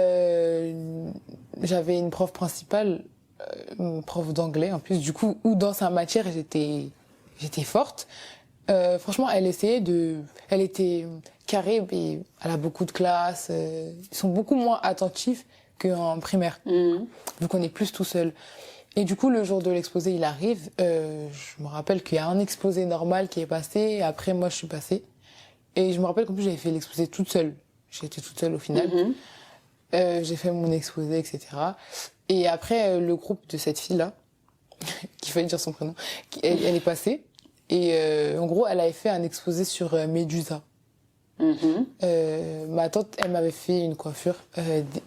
B: j'avais une prof principale, une prof d'anglais en plus, du coup, où dans sa matière j'étais forte. Franchement, elle était carrée, et elle a beaucoup de classes. Ils sont beaucoup moins attentifs qu'en primaire, vu qu'on est plus tout seul. Et du coup, le jour de l'exposé, il arrive. Je me rappelle qu'il y a un exposé normal qui est passé. Et après, moi, je suis passée. Et je me rappelle qu'en plus, j'avais fait l'exposé toute seule. J'étais toute seule au final. J'ai fait mon exposé, etc. Et après, le groupe de cette fille-là, qu'il fallait dire son prénom, elle est passée. Et en gros, elle avait fait un exposé sur Médusa. Ma tante, elle m'avait fait une coiffure,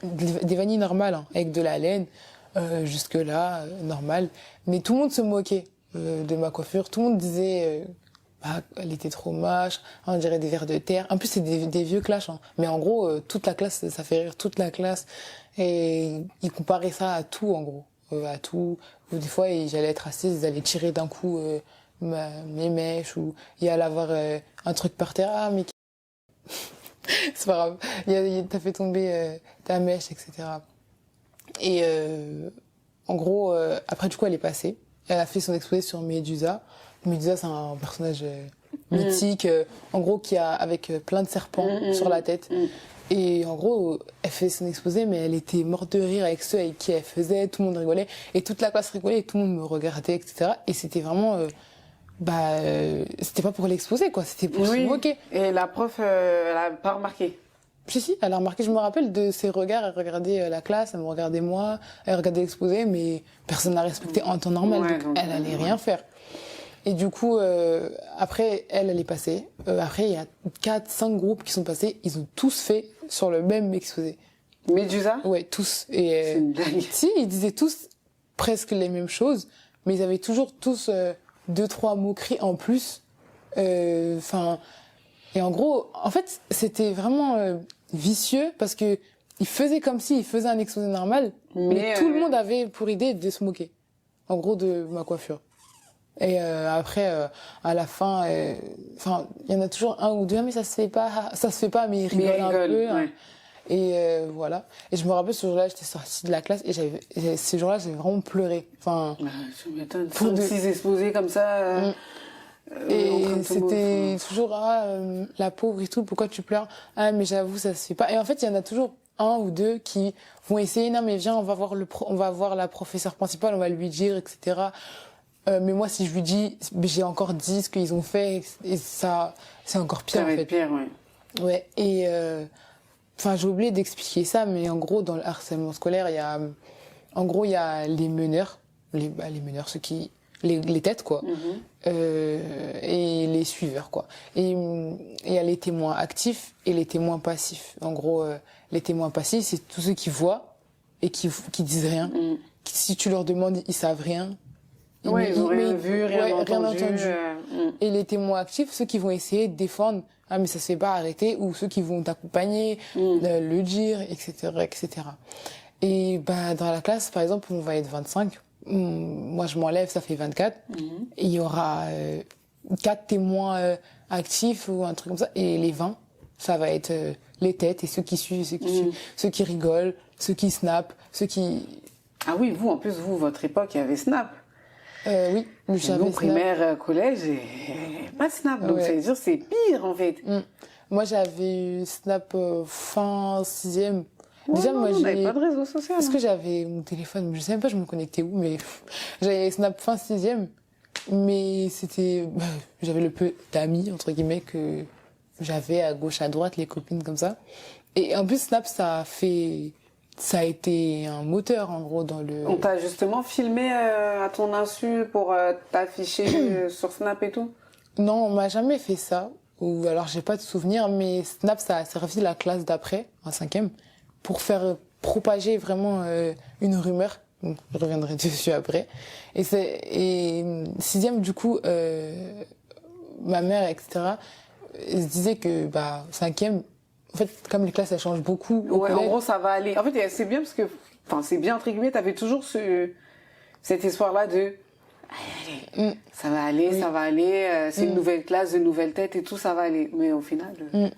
B: des vanilles normales, hein, avec de la laine. Jusque-là, normal. Mais tout le monde se moquait de ma coiffure. Tout le monde disait elle était trop moche, on dirait des vers de terre. En plus, c'est des vieux clashs. Hein. Mais en gros, toute la classe, ça fait rire toute la classe. Et ils comparaient ça à tout, en gros. À tout. Ou des fois, j'allais être assise, ils allaient tirer d'un coup mes mèches. Ou il allait avoir un truc par terre. Ah, mais... c'est pas grave. T'as fait tomber ta mèche, etc. Et en gros, après, du coup, elle est passée. Elle a fait son exposé sur Médusa. Médusa, c'est un personnage mythique, en gros, qui a avec plein de serpents sur la tête. Et en gros, elle fait son exposé, mais elle était morte de rire avec ceux avec qui elle faisait. Tout le monde rigolait. Et toute la classe rigolait et tout le monde me regardait, etc. Et c'était vraiment... c'était pas pour l'exposer, quoi. C'était pour se moquer.
A: Et la prof, elle a pas remarqué?
B: Si, elle a remarqué. Je me rappelle de ses regards. Elle regardait la classe, elle me regardait moi, elle regardait l'exposé, mais personne n'a respecté en temps normal, donc elle allait rien faire. Et du coup, après, elle est passée. Après, il y a 4-5 groupes qui sont passés. Ils ont tous fait sur le même exposé.
A: Médusa?
B: Ouais, tous. Et
A: c'est une blague.
B: Si, ils disaient tous presque les mêmes choses, mais ils avaient toujours tous 2-3 moqueries en plus. Et en gros, en fait, c'était vraiment vicieux parce que ils faisaient comme s'ils faisaient un exposé normal, mais tout le monde avait pour idée de se moquer, en gros, de ma coiffure. Et après, à la fin, il y en a toujours un ou deux, mais ça se fait pas, mais ils rigolent un peu.
A: Ouais.
B: Et voilà. Et je me rappelle ce jour-là, j'étais sortie de la classe et ce jour-là, j'avais vraiment pleuré. Enfin,
A: tu m'étonnes. 6 exposés comme ça.
B: Et c'était toujours, la pauvre et tout, pourquoi tu pleures? Ah, mais j'avoue, ça se fait pas. Et en fait, il y en a toujours un ou deux qui vont essayer, non, mais viens, on va voir on va voir la professeure principale, on va lui dire, etc. Mais moi, si je lui dis, j'ai encore dit ce qu'ils ont fait, et ça, c'est encore pire,
A: ça va
B: en fait.
A: être pire, ouais.
B: Ouais, et, enfin, j'ai oublié d'expliquer ça, mais en gros, dans le harcèlement scolaire, en gros, il y a les meneurs, les meneurs, les têtes, quoi, et les suiveurs, quoi. Et il y a les témoins actifs et les témoins passifs. En gros, les témoins passifs, c'est tous ceux qui voient et qui disent rien. Si tu leur demandes, ils savent rien.
A: Ouais, ils ont rien vu, rien entendu.
B: Et les témoins actifs, ceux qui vont essayer de défendre, ah, mais ça se fait pas, arrêter, ou ceux qui vont t'accompagner, le dire, etc., etc. Et, bah, dans la classe, par exemple, on va être 25. Moi, je m'enlève, ça fait 24. Et il y aura 4 témoins actifs ou un truc comme ça. Et les 20, ça va être les têtes et ceux qui suivent, ceux qui rigolent, ceux qui snappent, ceux qui...
A: Ah oui, vous, en plus, votre époque, il y avait Snap.
B: Oui, j'avais
A: Snap. Primaire, collège, et pas Snap. Donc, ça veut dire c'est pire, en fait.
B: Moi, j'avais eu Snap fin 6e.
A: Déjà, moi, on n'avait pas de réseau social.
B: Parce que j'avais mon téléphone, je sais même pas, je me connectais où, mais j'avais Snap fin 6e. Mais c'était, j'avais le peu d'amis, entre guillemets, que j'avais à gauche, à droite, les copines comme ça. Et en plus, Snap, ça a été un moteur, en gros, dans le...
A: On t'a justement filmé à ton insu pour t'afficher sur Snap et tout?
B: Non, on m'a jamais fait ça. Ou alors, j'ai pas de souvenir, mais Snap, ça a servi la classe d'après, en 5e, pour faire propager vraiment une rumeur. Donc, je reviendrai dessus après. Et 6e, du coup, ma mère, etc., se disait que, bah, 5e, en fait, comme les classes, elles changent beaucoup.
A: Ouais, en gros, ça va aller. En fait, c'est bien parce que, enfin, c'est bien, entre guillemets, t'avais toujours cet espoir-là de, allez, ça va aller, ça va aller, c'est une nouvelle classe, de nouvelles têtes et tout, ça va aller. Mais au final...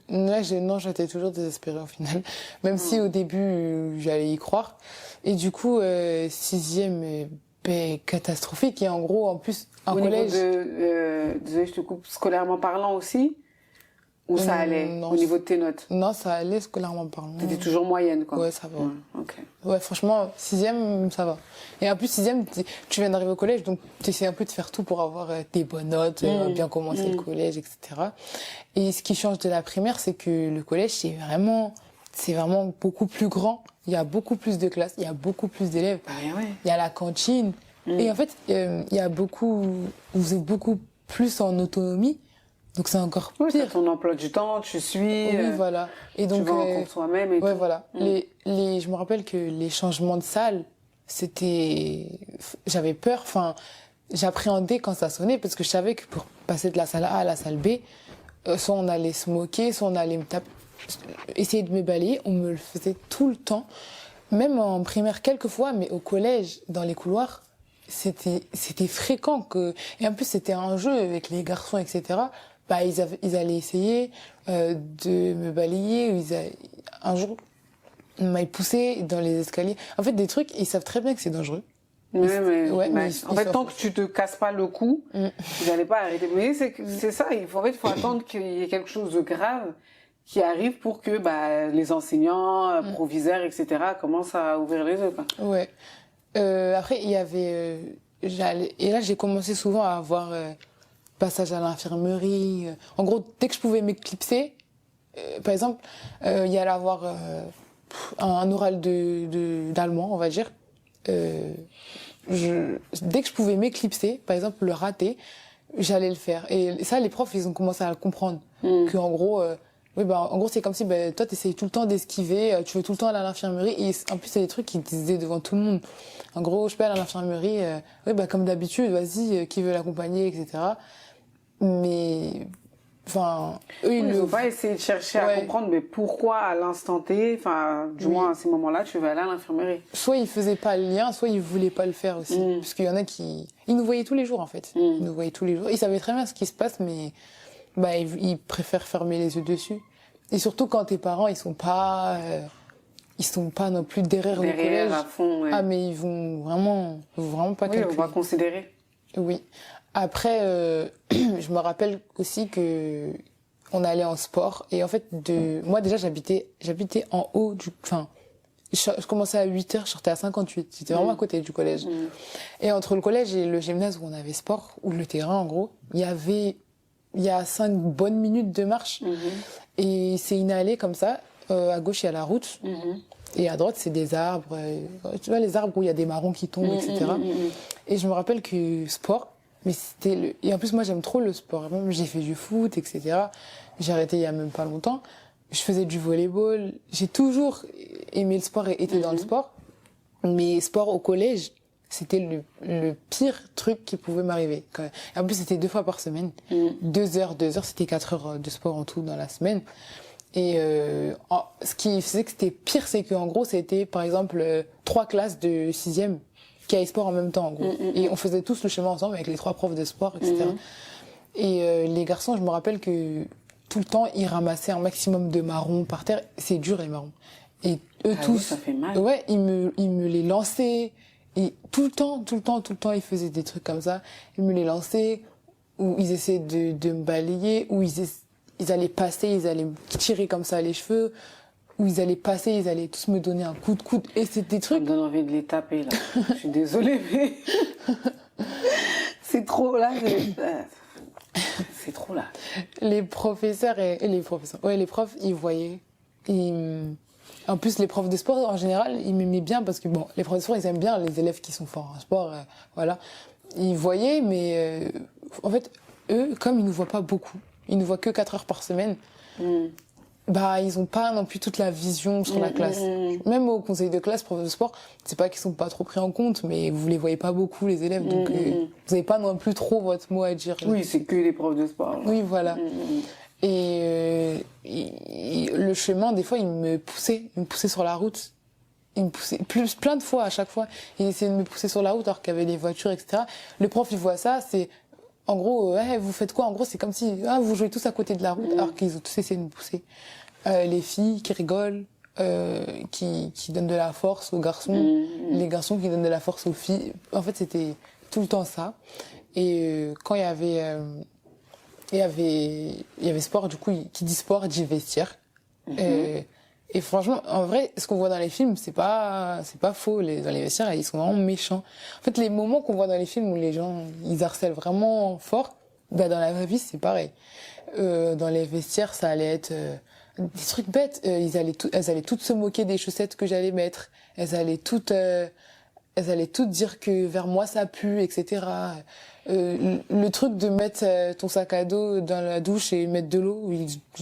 B: Là, non, j'étais toujours désespérée au final. Même si au début, j'allais y croire. Et du coup, 6e, catastrophique. Et en gros, en plus, en collège...
A: Désolée, je te coupe, scolairement parlant aussi? Ou ça allait au niveau de tes notes?
B: Non, ça allait scolairement parlant.
A: T'étais toujours moyenne, quoi.
B: Ouais, ça va.
A: Ok.
B: Ouais, franchement, 6e, ça va. Et en plus, 6e, tu viens d'arriver au collège, donc tu essaies un peu de faire tout pour avoir des bonnes notes, bien commencer le collège, etc. Et ce qui change de la primaire, c'est que le collège, c'est vraiment beaucoup plus grand. Il y a beaucoup plus de classes, il y a beaucoup plus d'élèves.
A: Ouais.
B: Il y a la cantine. Et en fait, vous êtes beaucoup plus en autonomie. Donc c'est encore pire.
A: T'as ton emploi du temps, tu suis.
B: Oui, voilà. Et donc,
A: tu vas en cours toi-même et tout.
B: Ouais, voilà. Je me rappelle que les changements de salle, j'avais peur. Enfin, j'appréhendais quand ça sonnait parce que je savais que pour passer de la salle A à la salle B, soit on allait se moquer, soit on allait me taper, essayer de me balayer. On me le faisait tout le temps. Même en primaire quelques fois, mais au collège, dans les couloirs, c'était fréquent et en plus c'était un jeu avec les garçons, etc. Bah, ils allaient essayer de me balayer. Un jour, on m'a poussé dans les escaliers. En fait, des trucs, ils savent très bien que c'est dangereux.
A: Mais en fait, tant que tu te casses pas le cou, ils n'allaient pas arrêter. Mais c'est ça, il faut attendre qu'il y ait quelque chose de grave qui arrive pour que les enseignants, proviseurs, etc. commencent à ouvrir les yeux, quoi.
B: Ouais. Après, il y avait... et là, j'ai commencé souvent à avoir... passage à l'infirmerie. En gros, dès que je pouvais m'éclipser, par exemple, il y allait avoir un oral d'allemand, on va dire. Dès que je pouvais m'éclipser, par exemple, le rater, j'allais le faire. Et ça, les profs, ils ont commencé à le comprendre. Que en gros, en gros, c'est comme si toi, t'essayes tout le temps d'esquiver, tu veux tout le temps aller à l'infirmerie. Et en plus, c'est des trucs qu'ils disaient devant tout le monde. En gros, je peux aller à l'infirmerie, comme d'habitude, vas-y, qui veut l'accompagner, etc. Mais, enfin, eux,
A: ils n'ont pas essayé de chercher à comprendre, mais pourquoi à l'instant T, enfin, du moins à ces moments-là, tu veux aller à l'infirmerie.
B: Soit ils faisaient pas le lien, soit ils voulaient pas le faire aussi. Parce qu'il y en a ils nous voyaient tous les jours, en fait. Ils nous voyaient tous les jours. Ils savaient très bien ce qui se passe, mais, ils préfèrent fermer les yeux dessus. Et surtout quand tes parents, ils sont pas, ils sont pas non plus derrière le collège.
A: à fond, ouais.
B: Ah, mais ils vont vraiment pas
A: Oui,
B: calculer.
A: on va considérer.
B: Oui. Après, je me rappelle aussi que on allait en sport et en fait moi déjà j'habitais en haut enfin je commençais à 8h, je sortais à 58. C'était vraiment à côté du collège. Et entre le collège et le gymnase où on avait sport, ou le terrain en gros, il y a 5 bonnes minutes de marche. Et c'est une allée comme ça. À gauche, il y a la route. Et à droite, c'est des arbres. Tu vois, les arbres où il y a des marrons qui tombent, etc. Et je me rappelle que sport, mais c'était et en plus, moi, j'aime trop le sport. Même, j'ai fait du foot, etc. J'ai arrêté il y a même pas longtemps. Je faisais du volleyball. J'ai toujours aimé le sport et été dans le sport. Mais sport au collège, c'était le pire truc qui pouvait m'arriver. En plus, c'était 2 fois par semaine. 2 heures, c'était 4 heures de sport en tout dans la semaine. Et ce qui faisait que c'était pire, c'est qu'en gros, c'était par exemple 3 classes de 6e qui avaient sport en même temps, en gros. Et on faisait tous le chemin ensemble avec les 3 profs de sport, etc. Et les garçons, je me rappelle que tout le temps, ils ramassaient un maximum de marrons par terre. C'est dur, les marrons. Et eux tous,
A: oui, ça fait mal.
B: Ouais, ils me les lançaient. Et tout le temps, ils faisaient des trucs comme ça. Ils me les lançaient, ou ils essayaient de me balayer, ou ils allaient passer, ils allaient me tirer comme ça les cheveux, ou ils allaient passer, ils allaient tous me donner un coup de coude. Et c'était des
A: Ça
B: trucs...
A: me donne envie de les taper, là. Je suis désolée, mais... c'est trop, là. C'est trop, là.
B: Les professeurs les profs, ils voyaient. En plus, les profs de sport, en général, ils m'aimaient bien parce que, bon, les profs de sport, ils aiment bien les élèves qui sont forts en sport, voilà. Ils voyaient, mais en fait, eux, comme ils nous voient pas beaucoup, ils nous voient que 4 heures par semaine, bah, ils ont pas non plus toute la vision sur la classe. Même au conseil de classe, profs de sport, c'est pas qu'ils sont pas trop pris en compte, mais vous les voyez pas beaucoup, les élèves, donc vous avez pas non plus trop votre mot à dire.
A: Oui, c'est que les profs de sport. Là.
B: Oui, voilà. Et le chemin, des fois, il me poussait sur la route. Il me poussait plein de fois, à chaque fois. Il essayait de me pousser sur la route alors qu'il y avait les voitures, etc. Le prof, il voit ça, c'est, en gros, vous faites quoi? En gros, c'est comme si, vous jouez tous à côté de la route, alors qu'ils ont tous essayé de me pousser. Les filles qui rigolent, qui donnent de la force aux garçons, les garçons qui donnent de la force aux filles. En fait, c'était tout le temps ça. Et quand il y avait sport, du coup, qui dit sport, dit vestiaire. Et franchement, en vrai, ce qu'on voit dans les films, c'est pas faux. Dans les vestiaires, ils sont vraiment méchants. En fait, les moments qu'on voit dans les films où les gens, ils harcèlent vraiment fort, bah, dans la vraie vie, c'est pareil. Dans les vestiaires, ça allait être des trucs bêtes. Elles allaient toutes se moquer des chaussettes que j'allais mettre. Elles allaient toutes dire que vers moi ça pue, etc. Le truc de mettre ton sac à dos dans la douche et mettre de l'eau,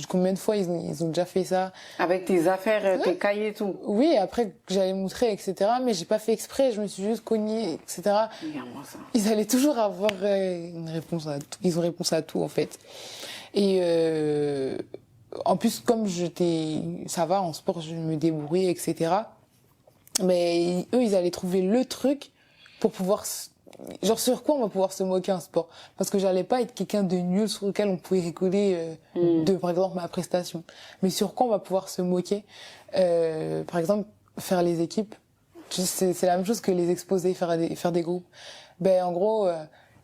B: combien de fois ils ont déjà fait ça?
A: Avec tes affaires, tes cahiers et tout.
B: Oui, après que j'allais montrer, etc. Mais j'ai pas fait exprès, je me suis juste cognée, etc.
A: Regarde-moi ça.
B: Ils allaient toujours avoir une réponse à tout. Ils ont réponse à tout, en fait. Et en plus, comme ça va, en sport, je me débrouillais, etc. Mais eux, ils allaient trouver le truc pour pouvoir... Genre, sur quoi on va pouvoir se moquer en sport? Parce que j'allais pas être quelqu'un de nul sur lequel on pouvait rigoler de, par exemple, ma prestation. Mais sur quoi on va pouvoir se moquer? Par exemple, faire les équipes. C'est la même chose que les exposer, faire des groupes. Ben, en gros...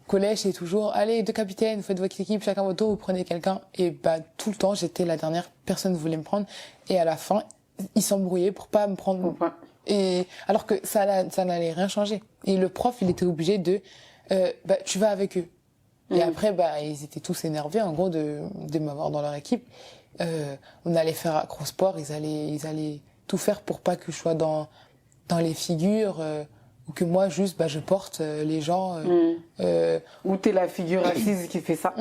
B: collège, c'est toujours, allez, 2 capitaines, vous faites votre équipe, chacun votre tour, vous prenez quelqu'un. Et bah, tout le temps, j'étais la dernière, personne ne voulait me prendre. Et à la fin, ils s'embrouillaient pour pas me prendre. Et, alors que ça n'allait rien changer. Et le prof, il était obligé de, bah, tu vas avec eux. Et après, bah, ils étaient tous énervés, en gros, de m'avoir dans leur équipe. On allait faire acrosport, ils allaient tout faire pour pas que je sois dans les figures, ou que moi juste je porte les gens
A: ou t'es la figure assise qui fait ça.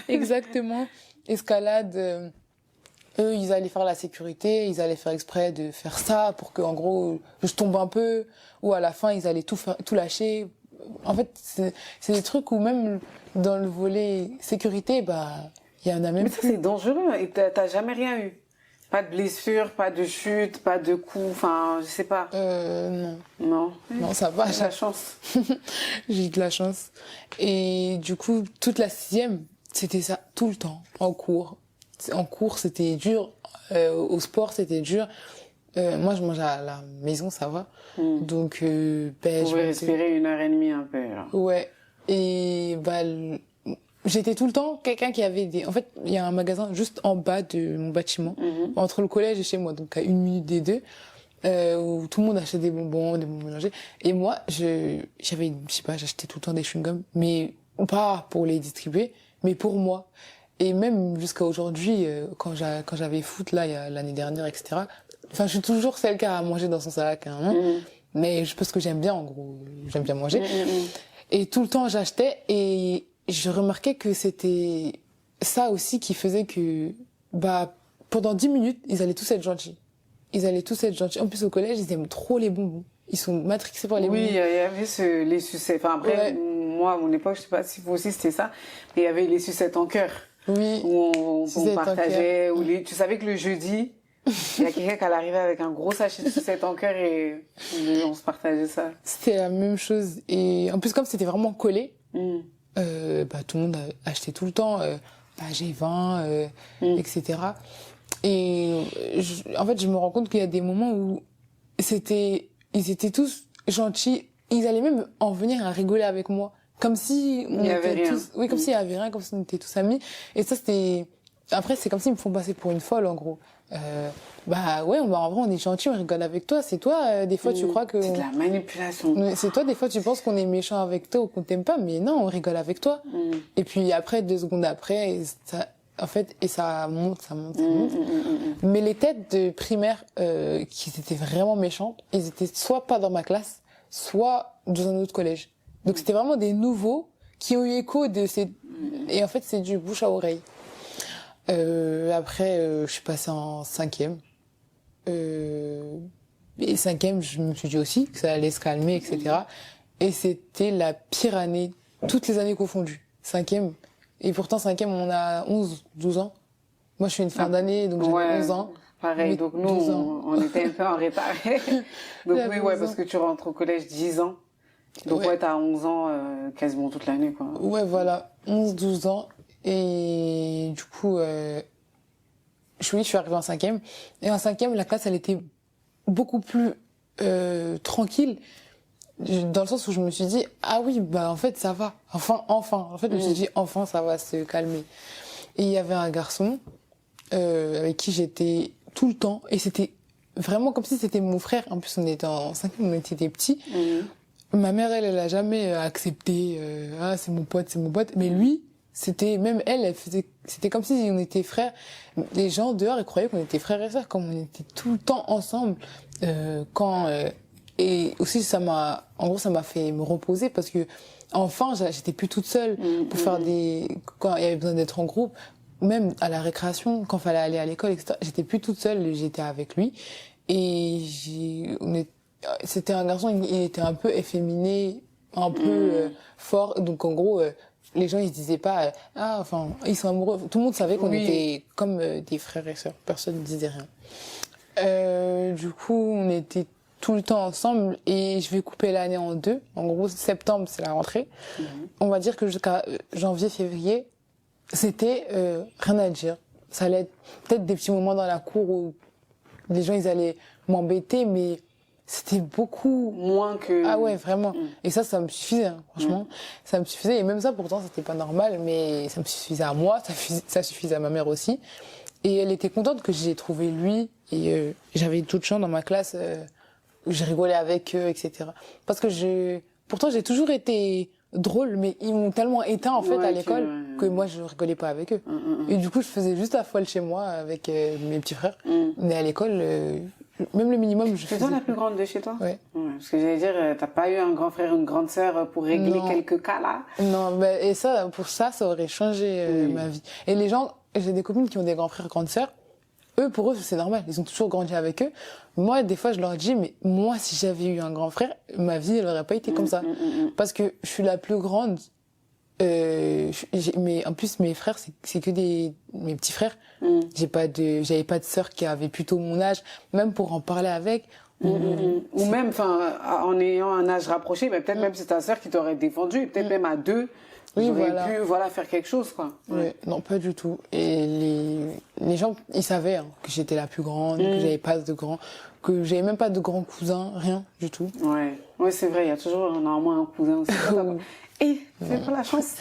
B: Exactement. Escalade, eux ils allaient faire la sécurité, ils allaient faire exprès de faire ça pour que en gros je tombe un peu, ou à la fin ils allaient tout lâcher. En fait c'est des trucs où même dans le volet sécurité, bah il y en a même.
A: Mais ça c'est dangereux. Et t'as jamais rien eu? Pas de blessure, pas de chute, pas de coup, enfin, je sais pas.
B: Non.
A: Non.
B: Non, ça va.
A: J'ai de la chance.
B: J'ai de la chance. Et du coup, toute la 6e, c'était ça, tout le temps, en cours. en cours, c'était dur. Au sport, c'était dur. Moi, je mangeais à la maison, ça va. Donc,
A: Vous pouvez respirer 1 heure et demie un peu. Alors.
B: Ouais. Et j'étais tout le temps quelqu'un qui avait des... En fait, il y a un magasin juste en bas de mon bâtiment, entre le collège et chez moi, donc à 1 minute des deux, où tout le monde achetait des bonbons mélangés. Et moi, j'avais, je sais pas, j'achetais tout le temps des chewing-gums, mais pas pour les distribuer, mais pour moi. Et même jusqu'à aujourd'hui, quand j'avais foot, là, il y a l'année dernière, etc. Enfin, je suis toujours celle qui a mangé dans son sac, hein, mais parce que j'aime bien, en gros, j'aime bien manger. Et tout le temps, j'achetais, et je remarquais que c'était ça aussi qui faisait que, pendant 10 minutes, ils allaient tous être gentils. En plus, au collège, ils aiment trop les bonbons. Ils sont matrixés par les bonbons.
A: Oui, il y avait les sucettes. Enfin, après, moi, à mon époque, je sais pas si vous aussi c'était ça, mais il y avait les sucettes en cœur.
B: Oui.
A: Où on partageait, tu savais que le jeudi, il y a quelqu'un qui allait arriver avec un gros sachet de sucettes en cœur et on se partageait ça.
B: C'était la même chose. Et en plus, comme c'était vraiment collé, tout le monde achetait tout le temps, G20, etc. Et en fait, je me rends compte qu'il y a des moments où ils étaient tous gentils. Ils allaient même en venir à rigoler avec moi. Comme si on était tous, comme s'il y avait rien, comme si on était tous amis. Et ça, après, c'est comme s'ils me font passer pour une folle, en gros. En vrai, on est gentils, on rigole avec toi. C'est toi, des fois, tu crois que...
A: C'est de la manipulation.
B: C'est toi, des fois, tu penses qu'on est méchant avec toi ou qu'on t'aime pas, mais non, on rigole avec toi. Et puis après, 2 secondes après, ça monte. Mais les têtes de primaire, qui étaient vraiment méchantes, ils étaient soit pas dans ma classe, soit dans un autre collège. Donc c'était vraiment des nouveaux qui ont eu écho de ces... Et en fait, c'est du bouche à oreille. Après, je suis passée en 5e. Et 5e, je me suis dit aussi que ça allait se calmer, etc. Et c'était la pire année, toutes les années confondues. 5e. Et pourtant, 5e, on a 12 ans. Moi, je suis une fin d'année, donc j'avais 11 ans.
A: Pareil, donc nous, on était un peu en retard. Donc parce que tu rentres au collège 10 ans. Donc t'as 11 ans quasiment toute l'année, quoi.
B: Ouais, voilà, 11-12 ans. Et du coup, je suis arrivée en 5e. Et en 5e, la classe, elle était beaucoup plus tranquille. Dans le sens où je me suis dit, ah oui, en fait, ça va. Enfin. En fait, je me suis dit, enfin, ça va se calmer. Et il y avait un garçon avec qui j'étais tout le temps. Et c'était vraiment comme si c'était mon frère. En plus, on était en 5e, on était des petits. Ma mère, elle a jamais accepté, c'est mon pote. Mais lui, c'était comme si on était frères. Les gens dehors, ils croyaient qu'on était frères et sœurs, comme on était tout le temps ensemble. Et aussi, ça m'a fait me reposer parce que, enfin, j'étais plus toute seule pour faire quand il y avait besoin d'être en groupe. Même à la récréation, quand fallait aller à l'école, etc. J'étais plus toute seule, j'étais avec lui. Et c'était un garçon, il était un peu efféminé, un peu fort. Donc en gros, les gens ils se disaient pas ils sont amoureux. Tout le monde savait qu'on était comme des frères et sœurs. Personne ne disait rien. Du coup, on était tout le temps ensemble et je vais couper l'année en 2. En gros, septembre c'est la rentrée. On va dire que jusqu'à janvier-février, c'était rien à dire. Ça allait être peut-être des petits moments dans la cour où les gens ils allaient m'embêter, mais c'était beaucoup
A: moins que...
B: Ah ouais, vraiment. Et ça me suffisait, hein, franchement. Ça me suffisait. Et même ça, pourtant, c'était pas normal, mais ça me suffisait à moi, ça suffisait à ma mère aussi. Et elle était contente que j'ai trouvé lui. Et j'avais d'autres gens dans ma classe où je rigolais avec eux, etc. Parce que pourtant, j'ai toujours été drôle, mais ils m'ont tellement éteint, en fait, à l'école, que moi, je rigolais pas avec eux. Et du coup, je faisais juste la folle chez moi avec mes petits frères. Mais à l'école... même le minimum, je faisais.
A: C'est toi la plus grande de chez toi?
B: Ouais.
A: Parce que j'allais dire, t'as pas eu un grand frère, une grande sœur pour régler quelques cas là?
B: Non, et pour ça aurait changé ma vie. Et les gens, j'ai des copines qui ont des grands frères, grandes sœurs. Pour eux, c'est normal. Ils ont toujours grandi avec eux. Moi, des fois, je leur dis, mais moi, si j'avais eu un grand frère, ma vie, elle aurait pas été comme ça. Parce que je suis la plus grande. Mais en plus mes frères c'est que mes petits frères. J'avais pas de sœur qui avait plutôt mon âge, même pour en parler avec
A: Ou même, enfin, en ayant un âge rapproché, mais peut-être même c'est ta sœur qui t'aurait défendu, et peut-être même à deux,
B: Oui,
A: vous auriez
B: voilà.
A: pu, faire quelque chose, quoi.
B: Ouais, non, pas du tout. Et les gens, ils savaient hein, que j'étais la plus grande, que j'avais pas de grands, que j'avais même pas de grands cousins, rien du tout.
A: Ouais, c'est vrai, il y a toujours normalement un cousin aussi. Et c'est pas la chance.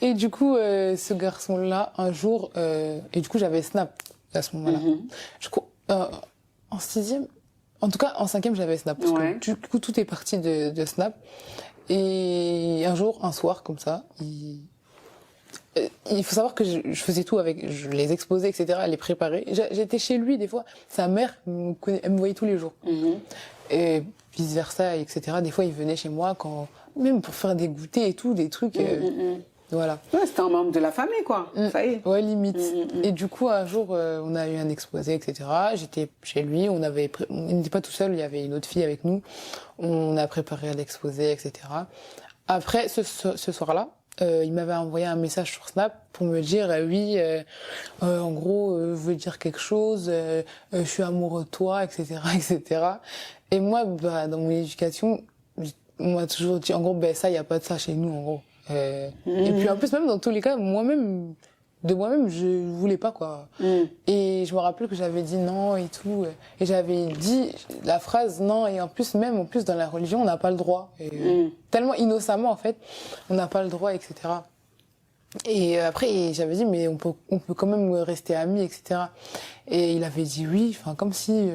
B: Et du coup, ce garçon-là, un jour, et du coup, j'avais Snap à ce moment-là. Je crois, en sixième, en tout cas, en cinquième, j'avais Snap. Parce que du coup, tout est parti de Snap. Et un jour, un soir, comme ça, il faut savoir que je faisais tout avec, je les exposais, etc., les préparais. J'étais chez lui, des fois. Sa mère, elle me voyait tous les jours. Et vice versa, etc. Des fois, il venait chez moi même pour faire des goûters et tout, des trucs, voilà.
A: Ouais, c'était un membre de la famille, quoi. Ça y est.
B: Ouais, limite. Et du coup, un jour, on a eu un exposé, etc. J'étais chez lui, il n'était pas tout seul, il y avait une autre fille avec nous. On a préparé l'exposé, etc. Après, ce soir-là, il m'avait envoyé un message sur Snap pour me dire, en gros, je veux dire quelque chose, je suis amoureux de toi, etc., etc. Et moi, dans mon éducation, on m'a toujours dit, en gros, ça, il n'y a pas de ça chez nous, en gros. Et puis en plus, même dans tous les cas, moi-même, je voulais pas, quoi. Et je me rappelle que j'avais dit non et tout. Et j'avais dit la phrase non. Et en plus, dans la religion, on n'a pas le droit. Et, tellement innocemment, en fait, on n'a pas le droit, etc. Et après, j'avais dit, mais on peut quand même rester amis, etc. Et il avait dit oui, enfin, comme si,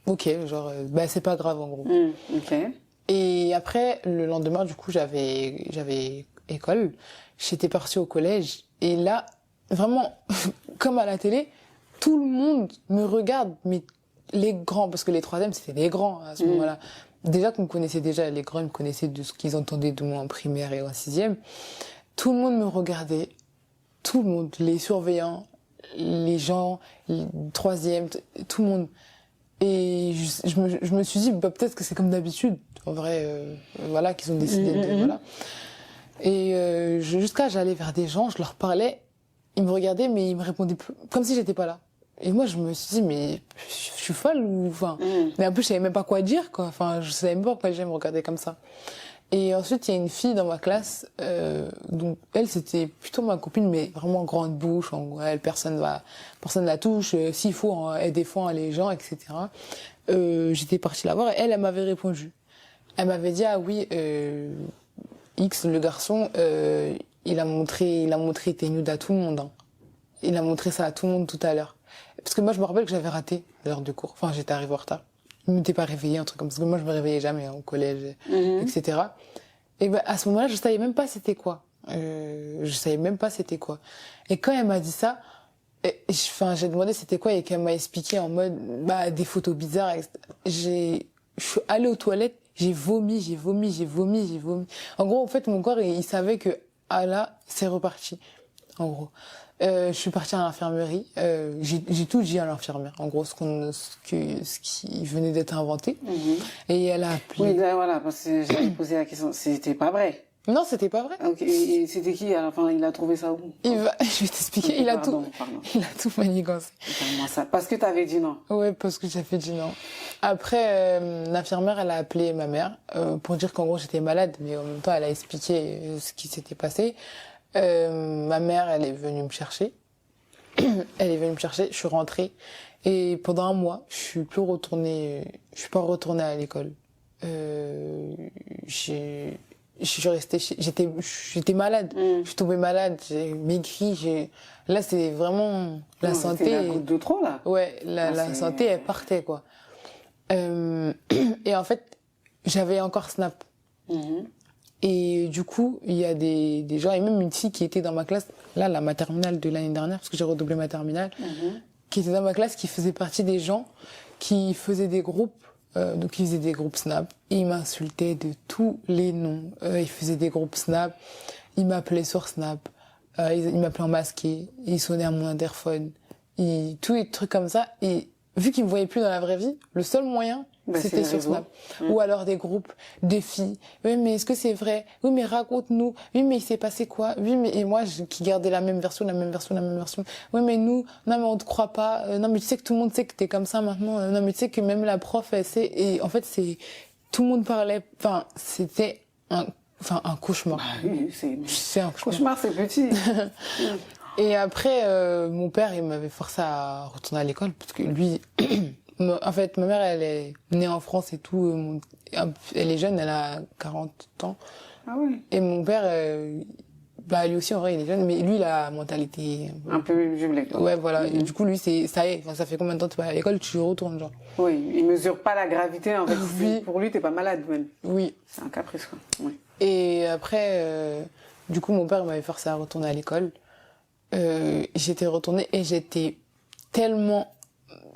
B: ok, genre, c'est pas grave, en gros.
A: Ok.
B: Et après, le lendemain, du coup, j'avais école. J'étais partie au collège. Et là, vraiment, comme à la télé, tout le monde me regarde, mais les grands, parce que les troisièmes, c'était les grands à ce moment-là. Déjà qu'on me connaissait déjà, les grands, ils me connaissaient de ce qu'ils entendaient de moi en primaire et en sixième. Tout le monde me regardait. Tout le monde, les surveillants, les gens, les troisièmes, tout le monde. Et je me suis dit, peut-être que c'est comme d'habitude. En vrai, voilà, qu'ils ont décidé de, voilà. Et jusqu'à, j'allais vers des gens, je leur parlais, ils me regardaient, mais ils me répondaient comme si j'étais pas là. Et moi, je me suis dit, mais je suis folle ou, enfin, mais un peu, je savais même pas quoi dire, quoi. Enfin, je savais même pas pourquoi les gens me regardaient comme ça. Et ensuite, il y a une fille dans ma classe, donc elle, c'était plutôt ma copine, mais vraiment grande bouche. En gros, personne la touche. S'il faut, elle défend les gens, etc. J'étais partie la voir et elle m'avait répondu. Elle m'avait dit, ah oui, X, le garçon, il a montré tes nudes à tout le monde. Hein. Il a montré ça à tout le monde tout à l'heure. Parce que moi, je me rappelle que j'avais raté l'heure de cours. Enfin, j'étais arrivée en retard. Je m'étais pas réveillée, un truc comme ça. Parce que moi, je me réveillais jamais au collège, etc. Et à ce moment-là, je savais même pas c'était quoi. Et quand elle m'a dit ça, j'ai demandé c'était quoi et qu'elle m'a expliqué en mode, des photos bizarres. Je suis allée aux toilettes, j'ai vomi. En gros, en fait, mon corps, il savait que, là, c'est reparti. En gros. Je suis partie à l'infirmerie. J'ai tout dit à l'infirmière. En gros, ce qui venait d'être inventé. Et elle a appelé.
A: Oui, voilà, parce que j'avais posé la question. C'était pas vrai.
B: Non, c'était pas vrai.
A: Ok. Et c'était qui à la fin? Il a trouvé ça où?
B: Je vais t'expliquer.
A: Okay,
B: il a tout manigancé.
A: Ça. Parce que t'avais dit non.
B: Ouais, parce que j'avais dit non. Après, l'infirmière, elle a appelé ma mère pour dire qu'en gros j'étais malade, mais en même temps, elle a expliqué ce qui s'était passé. Ma mère, elle est venue me chercher. Je suis rentrée. Et pendant un mois, je suis pas retournée à l'école. Je suis restée, j'étais malade. Je suis tombée malade, j'ai maigri, là, c'est vraiment la santé.
A: La goutte de trop, là.
B: Ouais, la santé, elle partait, quoi. Et en fait, j'avais encore Snap. Et du coup, il y a des gens, et même une fille qui était dans ma classe, là, la maternelle de l'année dernière, parce que j'ai redoublé ma terminale, qui était dans ma classe, qui faisait partie des gens qui faisaient des groupes, donc ils faisaient des groupes Snap, et ils m'insultaient de tous les noms. Ils faisaient des groupes Snap, ils m'appelaient sur Snap, ils m'appelaient en masqué, ils sonnaient à mon interphone, tous les trucs comme ça. Et vu qu'ils me voyaient plus dans la vraie vie, le seul moyen
A: Bah, c'est
B: C'était
A: les
B: sur
A: réseaux.
B: Snap. Ou alors des groupes de filles. Oui, mais est-ce que c'est vrai? Oui, mais raconte-nous. Oui, mais il s'est passé quoi? Oui, mais et moi qui gardais la même version, la même version, la même version. Oui, mais nous, non, mais on te croit pas. Non, mais tu sais que tout le monde sait que t'es comme ça maintenant. Non, mais tu sais que même la prof, elle sait. Et en fait, tout le monde parlait. Enfin, c'était un cauchemar.
A: Ah oui,
B: C'est un
A: cauchemar,
B: cauchemar.
A: c'est petit.
B: Et après, mon père, il m'avait forcé à retourner à l'école parce que lui, en fait, ma mère, elle est née en France et tout. Elle est jeune, elle a 40 ans.
A: Ah oui.
B: Et mon père, bah lui aussi, en vrai, il est jeune, mais lui, il a la mentalité.
A: Un peu jumelé, quoi.
B: Ouais, voilà. Et du coup, lui, ça y est. Enfin, ça fait combien de temps que tu vas à l'école, tu retournes, genre.
A: Oui, il mesure pas la gravité, en fait.
B: Oui.
A: Pour lui, t'es pas malade, même.
B: Oui.
A: C'est un caprice, quoi. Oui.
B: Et après, du coup, mon père m'avait forcé à retourner à l'école. J'étais retournée et j'étais tellement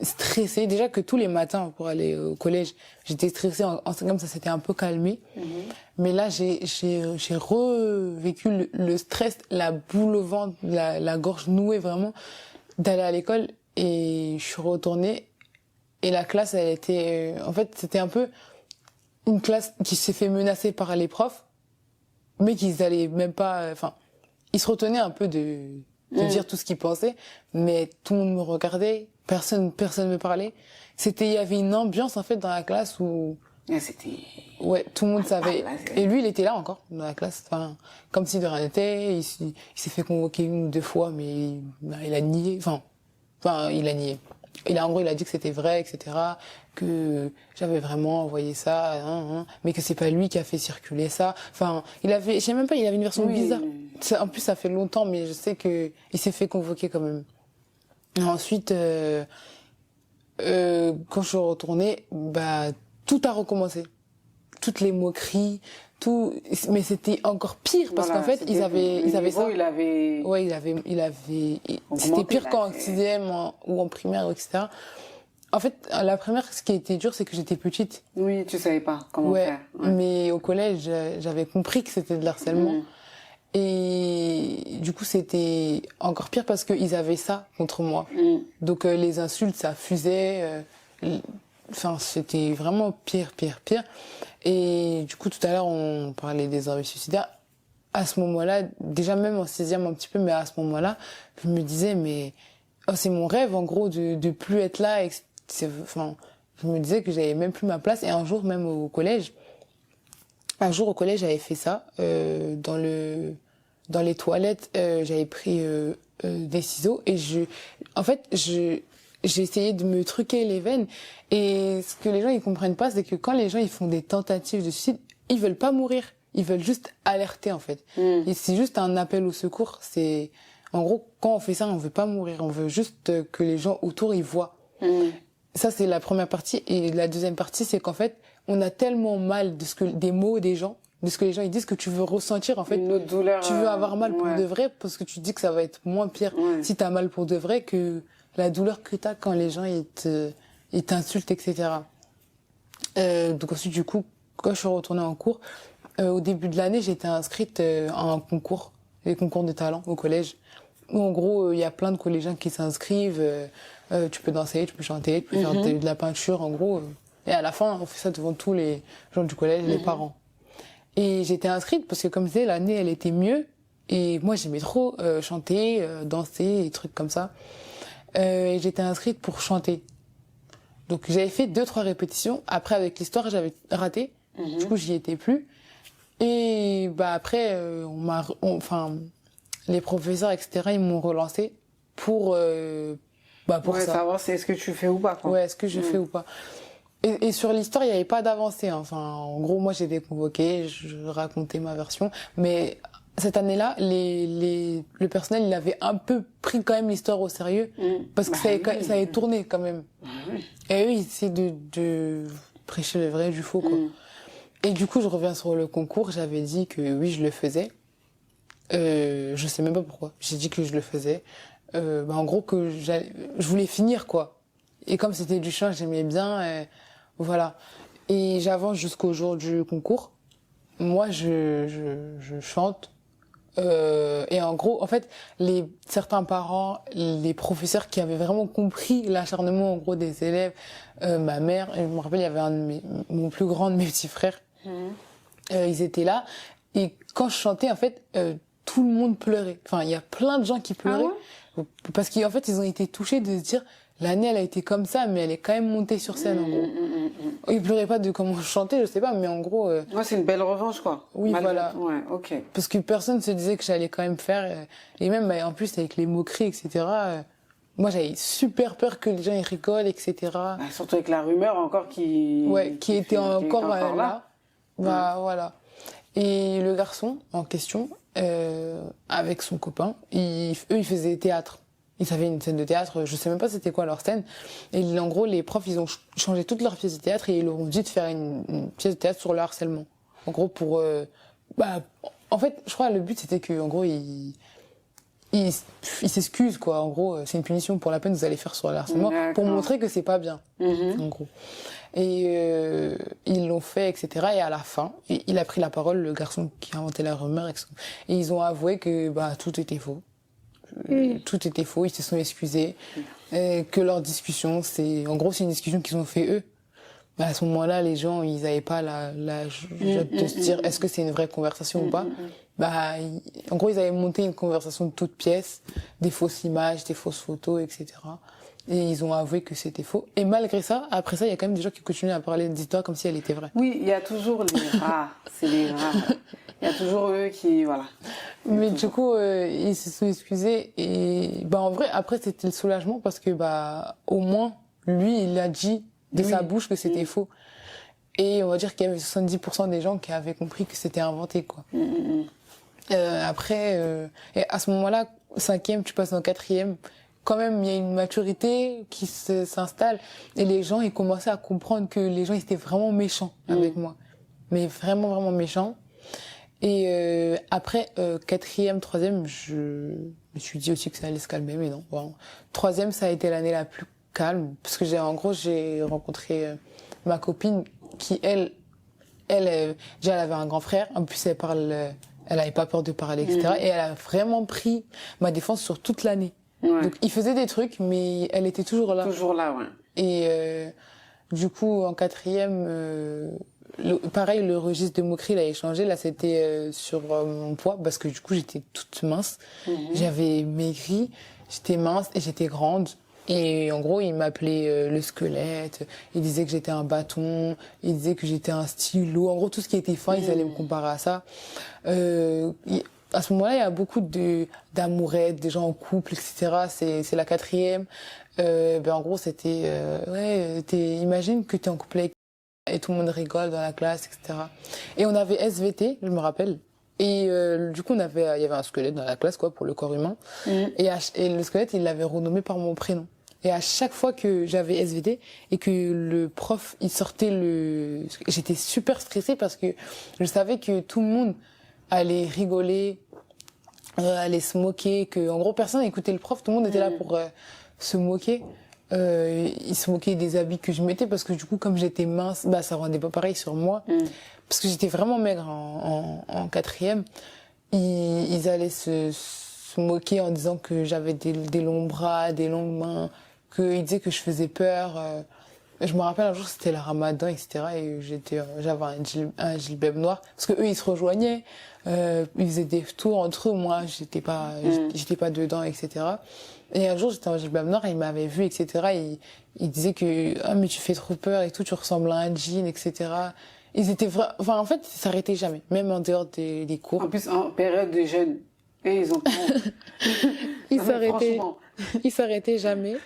B: stressée. Déjà que tous les matins pour aller au collège, j'étais stressée. En cinquième, ça s'était un peu calmé. Mais là, j'ai revécu le stress, la boule au ventre, la gorge nouée vraiment, d'aller à l'école. Et je suis retournée. Et la classe, elle était... en fait, c'était un peu une classe qui s'est fait menacer par les profs, mais qu'ils allaient même pas... Enfin, ils se retenaient un peu de dire tout ce qu'ils pensaient, mais tout le monde me regardait, personne me parlait. Il y avait une ambiance, en fait, dans la classe où...
A: Et c'était...
B: Ouais, tout le monde savait.
A: là,
B: Et lui, il était là encore, dans la classe. Enfin, comme si de rien n'était. Il s'est fait convoquer 1 ou 2 fois, mais il a nié. Enfin, il a nié. En gros, il a dit que c'était vrai, etc. Que j'avais vraiment envoyé ça, mais que c'est pas lui qui a fait circuler ça. Enfin, je sais même pas, il avait une version bizarre. En plus, ça fait longtemps, mais je sais que il s'est fait convoquer quand même. Et ensuite, quand je suis retournée, bah, tout a recommencé. Toutes les moqueries, tout, mais c'était encore pire parce qu'en fait, ils avaient ça. Ouais, c'était pire qu'en sixième ou en primaire, etc. En fait, la première, ce qui était dur, c'est que j'étais petite.
A: Oui, tu savais pas comment faire. Ouais.
B: Mais au collège, j'avais compris que c'était de l'harcèlement. Et du coup, c'était encore pire parce qu'ils avaient ça contre moi. Donc, les insultes, ça fusait. Enfin, c'était vraiment pire. Et du coup, tout à l'heure, on parlait des envies suicidaires. À ce moment-là, déjà même en sixième un petit peu, mais à ce moment-là, je me disais, mais c'est mon rêve, en gros, de plus être là. Enfin, je me disais que j'avais même plus ma place. Et un jour, même au collège, j'avais fait ça. Dans les toilettes, j'avais pris des ciseaux et j'ai essayé de me truquer les veines. Et ce que les gens ils comprennent pas, c'est que quand les gens ils font des tentatives de suicide, ils veulent pas mourir, ils veulent juste alerter en fait. Et c'est juste un appel au secours. C'est en gros quand on fait ça, on veut pas mourir, on veut juste que les gens autour ils voient. Ça c'est la première partie et la deuxième partie c'est qu'en fait on a tellement mal des mots des gens, de ce que les gens ils disent que tu veux ressentir en fait
A: une autre douleur.
B: Tu veux avoir mal pour de vrai parce que tu dis que ça va être moins pire si t'as mal pour de vrai que la douleur que t'as quand les gens ils t'insultent, etc. Donc ensuite, du coup, quand je suis retournée en cours, au début de l'année, j'étais inscrite à un concours, les concours de talent au collège. Où en gros, il y a plein de collégiens qui s'inscrivent. Tu peux danser, tu peux chanter, tu peux faire de la peinture, en gros. Et à la fin, on fait ça devant tous les gens du collège, les parents. Et j'étais inscrite parce que comme je disais, l'année, elle était mieux. Et moi, j'aimais trop chanter, danser, et trucs comme ça. Et j'étais inscrite pour chanter. Donc j'avais fait 2-3 répétitions. Après avec l'histoire j'avais raté. Du coup j'y étais plus. Et bah après les professeurs etc ils m'ont relancé pour ça.
A: Savoir si est-ce que tu fais ou pas quoi.
B: Ouais, est-ce que je fais ou pas. Et sur l'histoire il y avait pas d'avancée. Enfin en gros moi j'étais convoquée, je racontais ma version, mais cette année-là, le personnel, il avait un peu pris quand même l'histoire au sérieux, parce que ça avait tourné quand même. Et eux, ils essaient de prêcher le vrai du faux, quoi. Et du coup, je reviens sur le concours, j'avais dit que oui, je le faisais. Je sais même pas pourquoi. J'ai dit que je le faisais. En gros, que je voulais finir, quoi. Et comme c'était du chant, j'aimais bien, voilà. Et j'avance jusqu'au jour du concours. Moi, je chante. Et en gros, en fait, certains parents, les professeurs qui avaient vraiment compris l'acharnement en gros des élèves, ma mère, je me rappelle, il y avait mon plus grand de mes petits frères, ils étaient là. Et quand je chantais, en fait, tout le monde pleurait. Enfin, il y a plein de gens qui pleuraient. Ah ouais? Parce qu'en fait, ils ont été touchés de se dire, l'année, elle a été comme ça, mais elle est quand même montée sur scène, en gros. Ils pleuraient pas de comment je chantais, je sais pas, mais en gros...
A: Ouais, c'est une belle revanche, quoi.
B: Oui, voilà.
A: Ouais, ok.
B: Parce que personne se disait que j'allais quand même faire... Et même, en plus, avec les moqueries, etc., moi, j'avais super peur que les gens, ils rigolent, etc.
A: Bah, surtout avec la rumeur encore qui...
B: Ouais, qui était encore là. Bah, voilà. Et le garçon, en question, avec son copain, eux, ils faisaient théâtre. Ils avaient une scène de théâtre, je sais même pas c'était quoi leur scène. Et en gros, les profs, ils ont changé toutes leurs pièces de théâtre et ils leur ont dit de faire une pièce de théâtre sur le harcèlement. En gros, en fait, je crois le but c'était que, en gros, ils s'excusent, quoi. En gros, c'est une punition pour la peine que vous allez faire sur le harcèlement pour montrer que c'est pas bien, en gros. Et ils l'ont fait, etc. Et à la fin, il a pris la parole, le garçon qui a inventé la rumeur, et ils ont avoué que tout était faux. Tout était faux, ils se sont excusés, que leur discussion, c'est une discussion qu'ils ont fait eux. Mais à ce moment-là, les gens, ils n'avaient pas la de se dire est-ce que c'est une vraie conversation ou pas. En gros, ils avaient monté une conversation de toutes pièces, des fausses images, des fausses photos, etc. Et ils ont avoué que c'était faux. Et malgré ça, après ça, il y a quand même des gens qui continuent à parler d'histoire comme si elle était vraie.
A: Oui, il y a toujours les rares, c'est les rares. Il y a toujours eux qui, voilà.
B: Mais du coup, ils se sont excusés et en vrai, après c'était le soulagement parce que au moins lui, il a dit de sa bouche que c'était faux. Et on va dire qu'il y avait 70% des gens qui avaient compris que c'était inventé, quoi. Après, et à ce moment-là, 5e, tu passes en 4e, quand même, il y a une maturité qui s'installe et les gens, ils commençaient à comprendre que les gens, ils étaient vraiment méchants avec moi. Mais vraiment, vraiment méchants. Et après, 4e, 3e, je me suis dit aussi que ça allait se calmer, mais non. Bon. 3e, ça a été l'année la plus calme, parce que j'ai rencontré ma copine qui, elle, déjà, elle avait un grand frère. En plus, elle avait pas peur de parler, etc. Et elle a vraiment pris ma défense sur toute l'année. Ouais. Donc, il faisait des trucs, mais elle était toujours là.
A: Toujours là, ouais.
B: Et du coup, en 4e, pareil, le registre de moquerie, il a changé. Là, c'était sur mon poids, parce que du coup, j'étais toute mince. J'avais maigri, j'étais mince et j'étais grande. Et en gros, il m'appelait le squelette, il disait que j'étais un bâton, il disait que j'étais un stylo. En gros, tout ce qui était fin, ils allaient me comparer à ça. À ce moment-là, il y a beaucoup d'amourettes, des gens en couple, etc. C'est la 4e. En gros, c'était... imagine que t'es en couple avec... Et tout le monde rigole dans la classe, etc. Et on avait SVT, je me rappelle. Et du coup, il y avait un squelette dans la classe, quoi, pour le corps humain. Et le squelette, il l'avait renommé par mon prénom. Et à chaque fois que j'avais SVT et que le prof, il sortait j'étais super stressée parce que je savais que tout le monde allait rigoler, allait se moquer, que en gros, personne n'écoutait le prof, tout le monde était là pour se moquer. Il se moquait des habits que je mettais parce que du coup, comme j'étais mince, ça rendait pas pareil sur moi. Parce que j'étais vraiment maigre en 4e. Ils allaient se moquer en disant que j'avais des longs bras, des longues mains, qu'ils disaient que je faisais peur. Je me rappelle un jour, c'était le ramadan, etc. Et j'avais un djellab noir. Parce que eux, ils se rejoignaient. Ils faisaient des tours entre eux. Moi, j'étais pas dedans, etc. Et un jour, j'étais en djellab noir, ils m'avaient vu, etc. Et ils disaient que, mais tu fais trop peur et tout, tu ressembles à un djinn, etc. Ils étaient en fait, ils s'arrêtaient jamais, même en dehors des cours.
A: En plus, en période de jeûne. Et ils ont
B: ils s'arrêtaient jamais.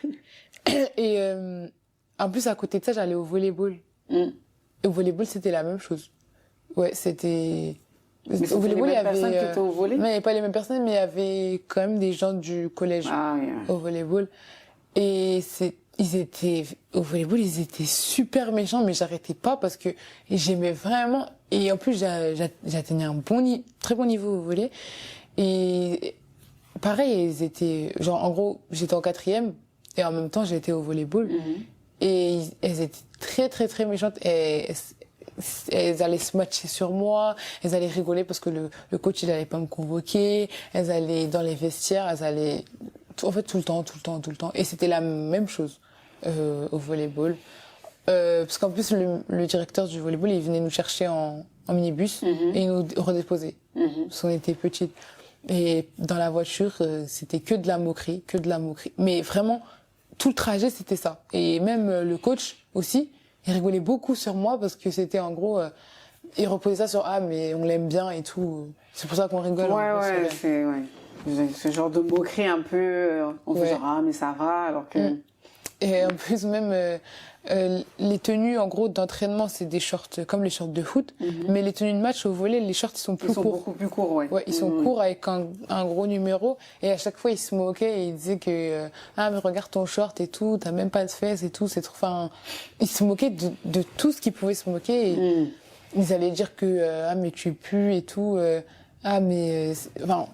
B: Et, en plus, à côté de ça, j'allais au volleyball. Et au volleyball, c'était la même chose. Ouais, c'était...
A: Mais au volleyball, il y avait... personnes qui étaient au volley?
B: Non, il n'y avait pas les mêmes personnes, mais il y avait quand même des gens du collège au volleyball. Et au volleyball, ils étaient super méchants, mais j'arrêtais pas parce que j'aimais vraiment. Et en plus, j'atteignais un très bon niveau au volley. Et pareil, ils étaient, en gros, j'étais en 4e et en même temps, j'étais au volleyball. Et elles étaient très, très, très méchantes. Et elles allaient se matcher sur moi, elles allaient rigoler parce que le coach il allait pas me convoquer, elles allaient dans les vestiaires, elles allaient en fait tout le temps. Et c'était la même chose au volleyball. Parce qu'en plus le directeur du volleyball il venait nous chercher en minibus et il nous redéposait parce qu'on était petites. Et dans la voiture, c'était que de la moquerie. Mais vraiment, tout le trajet, c'était ça. Et même le coach aussi, il rigolait beaucoup sur moi parce que c'était en gros, il reposait ça sur ah mais on l'aime bien et tout. C'est pour ça qu'on rigole.
A: Ouais, c'est ce genre de moquerie un peu. On fait genre ah mais ça va alors que.
B: Et en plus même les tenues en gros d'entraînement c'est des shorts comme les shorts de foot, mais les tenues de match au volley les shorts ils sont plus courts.
A: Beaucoup plus courts, ouais.
B: Ouais, ils sont courts avec un gros numéro et à chaque fois ils se moquaient et ils disaient que ah mais regarde ton short et tout, t'as même pas de fesses et tout, c'est trop. Enfin, ils se moquaient de tout ce qu'ils pouvaient se moquer. Et ils allaient dire que ah mais tu pues et tout, ah mais enfin.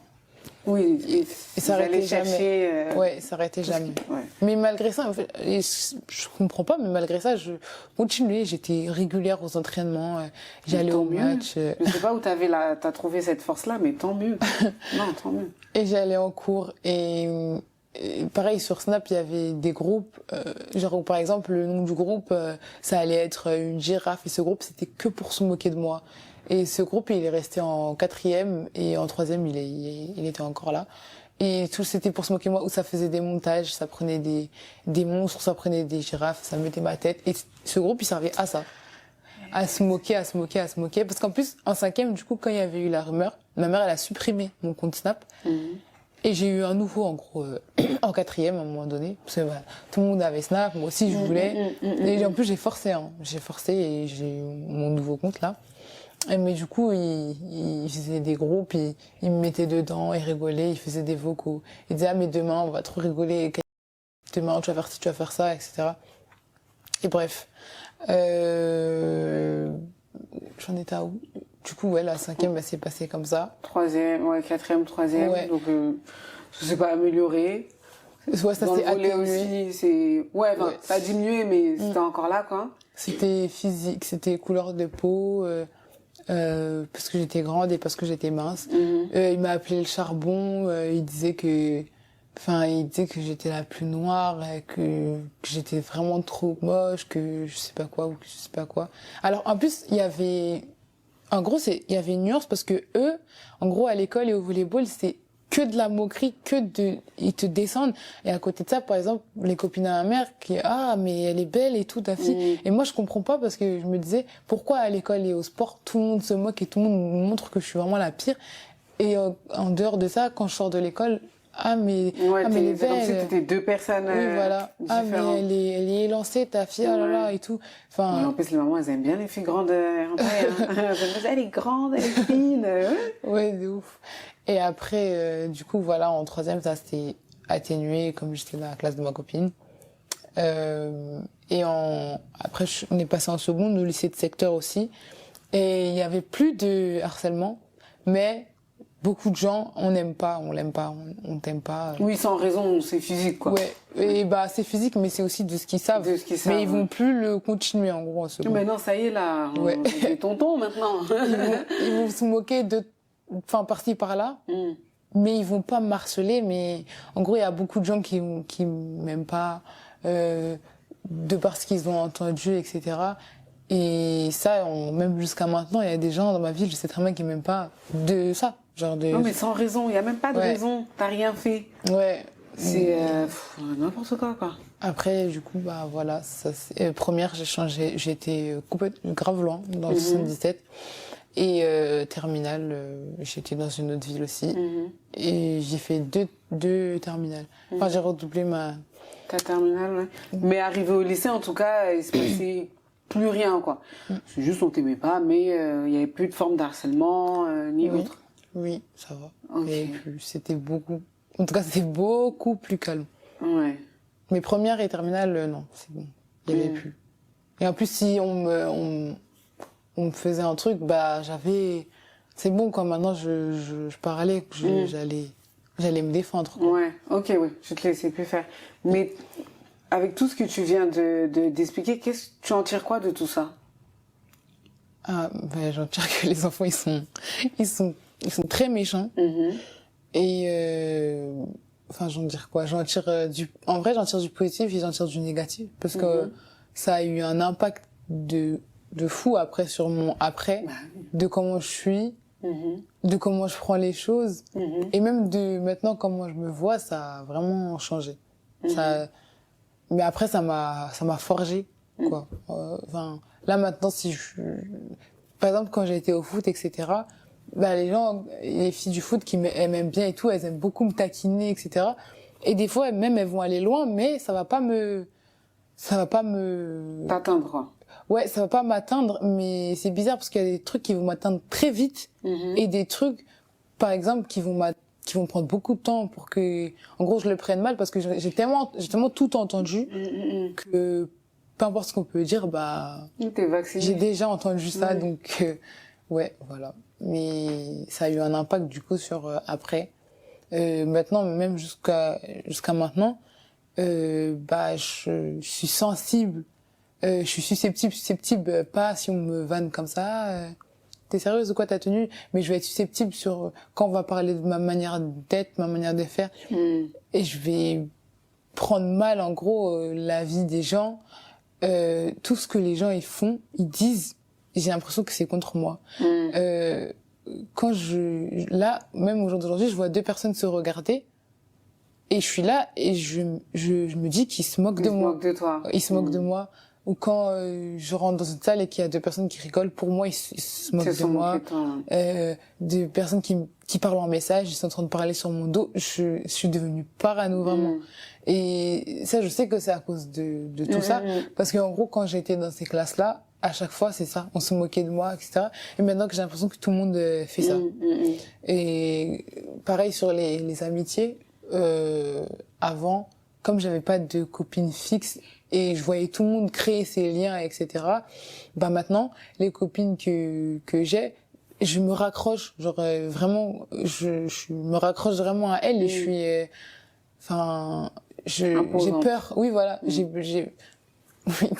A: Oui, et
B: ça arrêtait
A: jamais.
B: Ouais, ça arrêtait jamais.
A: Ouais.
B: Mais malgré ça, en fait, je comprends pas, mais malgré ça, je continuais. J'étais régulière aux entraînements. J'allais au match.
A: Je sais pas où t'as trouvé cette force-là, mais tant mieux. Non, tant mieux.
B: Et j'allais en cours et pareil sur Snap, il y avait des groupes. Genre par exemple, le nom du groupe, ça allait être une girafe et ce groupe, c'était que pour se moquer de moi. Et ce groupe, il est resté en 4e et en 3e, il était encore là. Et tout, c'était pour se moquer de moi, où ça faisait des montages, ça prenait des monstres, ça prenait des girafes, ça mettait ma tête. Et ce groupe, il servait à ça. À se moquer. Parce qu'en plus, en 5e, du coup, quand il y avait eu la rumeur, ma mère, elle a supprimé mon compte Snap. Et j'ai eu un nouveau, en gros, en 4e, à un moment donné. Parce que voilà, tout le monde avait Snap, moi aussi, je voulais. Et en plus, j'ai forcé, J'ai forcé et j'ai eu mon nouveau compte, là. Mais du coup, il faisait des groupes, il me mettait dedans, il rigolait, il faisait des vocaux. Il disait, ah, mais demain, on va trop rigoler, demain, tu vas faire ci, tu vas faire ça, etc. Et bref. J'en étais à où? Du coup, ouais, la 5e, c'est passé comme ça.
A: 3e, ouais, 4e, 3e. Ouais. Donc, ça s'est pas amélioré.
B: Ouais, ça s'est atténué.
A: Aussi, ça a diminué, mais c'était encore là, quoi.
B: C'était physique, c'était couleur de peau, parce que j'étais grande et parce que j'étais mince. Il m'a appelé le charbon, il disait que j'étais la plus noire, que j'étais vraiment trop moche, que je sais pas quoi. Alors, en plus, il y avait une nuance parce que eux, en gros, à l'école et au volleyball, c'est que de la moquerie, ils te descendent. Et à côté de ça, par exemple, les copines à ma mère ah, mais elle est belle et tout, ta fille. Et moi, je comprends pas parce que je me disais, pourquoi à l'école et au sport, tout le monde se moque et tout le monde me montre que je suis vraiment la pire. Et en dehors de ça, quand je sors de l'école, ah, mais elle est belle.
A: Comme si t'étais deux personnes
B: voilà.
A: différentes.
B: Ah, mais elle est élancée, ta fille, oh là là, et tout. Enfin.
A: En plus, les mamans, elles aiment bien les filles grandes. Elle est grande, elle est fine.
B: Ouais, de ouf. Et après, du coup, voilà, en 3e, ça s'était atténué, comme j'étais dans la classe de ma copine. Et après, on est passé en seconde, au lycée de secteur aussi. Et il y avait plus de harcèlement, mais beaucoup de gens, on l'aime pas, on t'aime pas.
A: Oui, sans raison, c'est physique, quoi.
B: Ouais, et c'est physique, mais c'est aussi de ce qu'ils savent. Mais ils vont plus le continuer, en gros, en seconde.
A: Mais non, ça y est, là, c'est tonton, maintenant.
B: ils vont se moquer par-ci, par-là. Mais ils vont pas me harceler, mais en gros, il y a beaucoup de gens qui m'aiment pas, de par ce qu'ils ont entendu, etc. Et ça, même jusqu'à maintenant, il y a des gens dans ma ville, je sais très bien qu'ils m'aiment pas de ça.
A: Non, mais sans raison, il y a même pas de raison, t'as rien fait.
B: Ouais.
A: C'est n'importe quoi.
B: Après, du coup, voilà, première, j'ai changé, j'étais complètement grave loin, dans le 77. Et terminale, j'étais dans une autre ville aussi. Et j'ai fait deux terminales. Enfin, j'ai redoublé
A: ta terminale, ouais. Mais arrivé au lycée, en tout cas, il se passait plus rien, quoi. C'est juste, on t'aimait pas, mais il y avait plus de forme d'harcèlement, ni autre.
B: Oui, ça va. Okay. C'était beaucoup... En tout cas, c'était beaucoup plus calme.
A: Ouais.
B: Mais première et terminale, non, c'est bon. Il y avait plus. Et en plus, si on me faisait un truc, j'avais... C'est bon, quoi. Maintenant, je parlais, j'allais me défendre, quoi.
A: Ouais, ok, oui. Je te laissais plus faire. Mais avec tout ce que tu viens d'expliquer, tu en tires quoi de tout ça?
B: Ah, ben, j'en tire que les enfants, ils sont très méchants. Et, enfin, j'en tire quoi? En vrai, j'en tire du positif et j'en tire du négatif. Parce que ça a eu un impact de fou après sur mon après, de comment je suis, de comment je prends les choses. Et même de maintenant comment je me vois, ça a vraiment changé. Mais après, ça m'a forgé, quoi. Enfin, là, maintenant, par exemple, quand j'ai été au foot, etc., bah, les filles du foot elles m'aiment bien et tout, elles aiment beaucoup me taquiner, etc. Et des fois, même, elles vont aller loin, mais ça va pas me...
A: T'atteindre, quoi.
B: Ouais, ça va pas m'atteindre, mais c'est bizarre parce qu'il y a des trucs qui vont m'atteindre très vite et des trucs, par exemple, qui vont prendre beaucoup de temps pour que, en gros, je le prenne mal parce que j'ai tellement tout entendu que peu importe ce qu'on peut dire, bah,
A: T'es vacciné.
B: j'ai déjà entendu ça, donc, ouais, voilà. Mais ça a eu un impact, du coup, sur après. Maintenant, même jusqu'à maintenant, bah, je suis sensible, je suis susceptible, pas si on me vanne comme ça, t'es sérieuse ou quoi ta tenue? Mais je vais être susceptible sur quand on va parler de ma manière d'être, ma manière de faire, et je vais prendre mal en gros la vie des gens, tout ce que les gens ils font, ils disent, j'ai l'impression que c'est contre moi. Là, même au jour d'aujourd'hui, je vois deux personnes se regarder. Et je suis là et je me dis qu'ils se moquent de moi. Ils se moquent de moi. Ou quand je rentre dans une salle et qu'il y a deux personnes qui rigolent, pour moi, ils se moquent de moi. Des personnes qui parlent en message, ils sont en train de parler sur mon dos. Je suis devenue parano, vraiment. Et ça, je sais que c'est à cause de tout ça. Parce qu'en gros, quand j'étais dans ces classes-là, à chaque fois, c'est ça. On se moquait de moi, etc. Et maintenant que j'ai l'impression que tout le monde fait ça. Et pareil sur les amitiés. Avant, comme j'avais pas de copine fixe et je voyais tout le monde créer ses liens, etc. Bah maintenant, les copines que j'ai, je me raccroche, genre vraiment, je me raccroche vraiment à elles et je suis, enfin, j'ai peur. Oui, voilà, oui,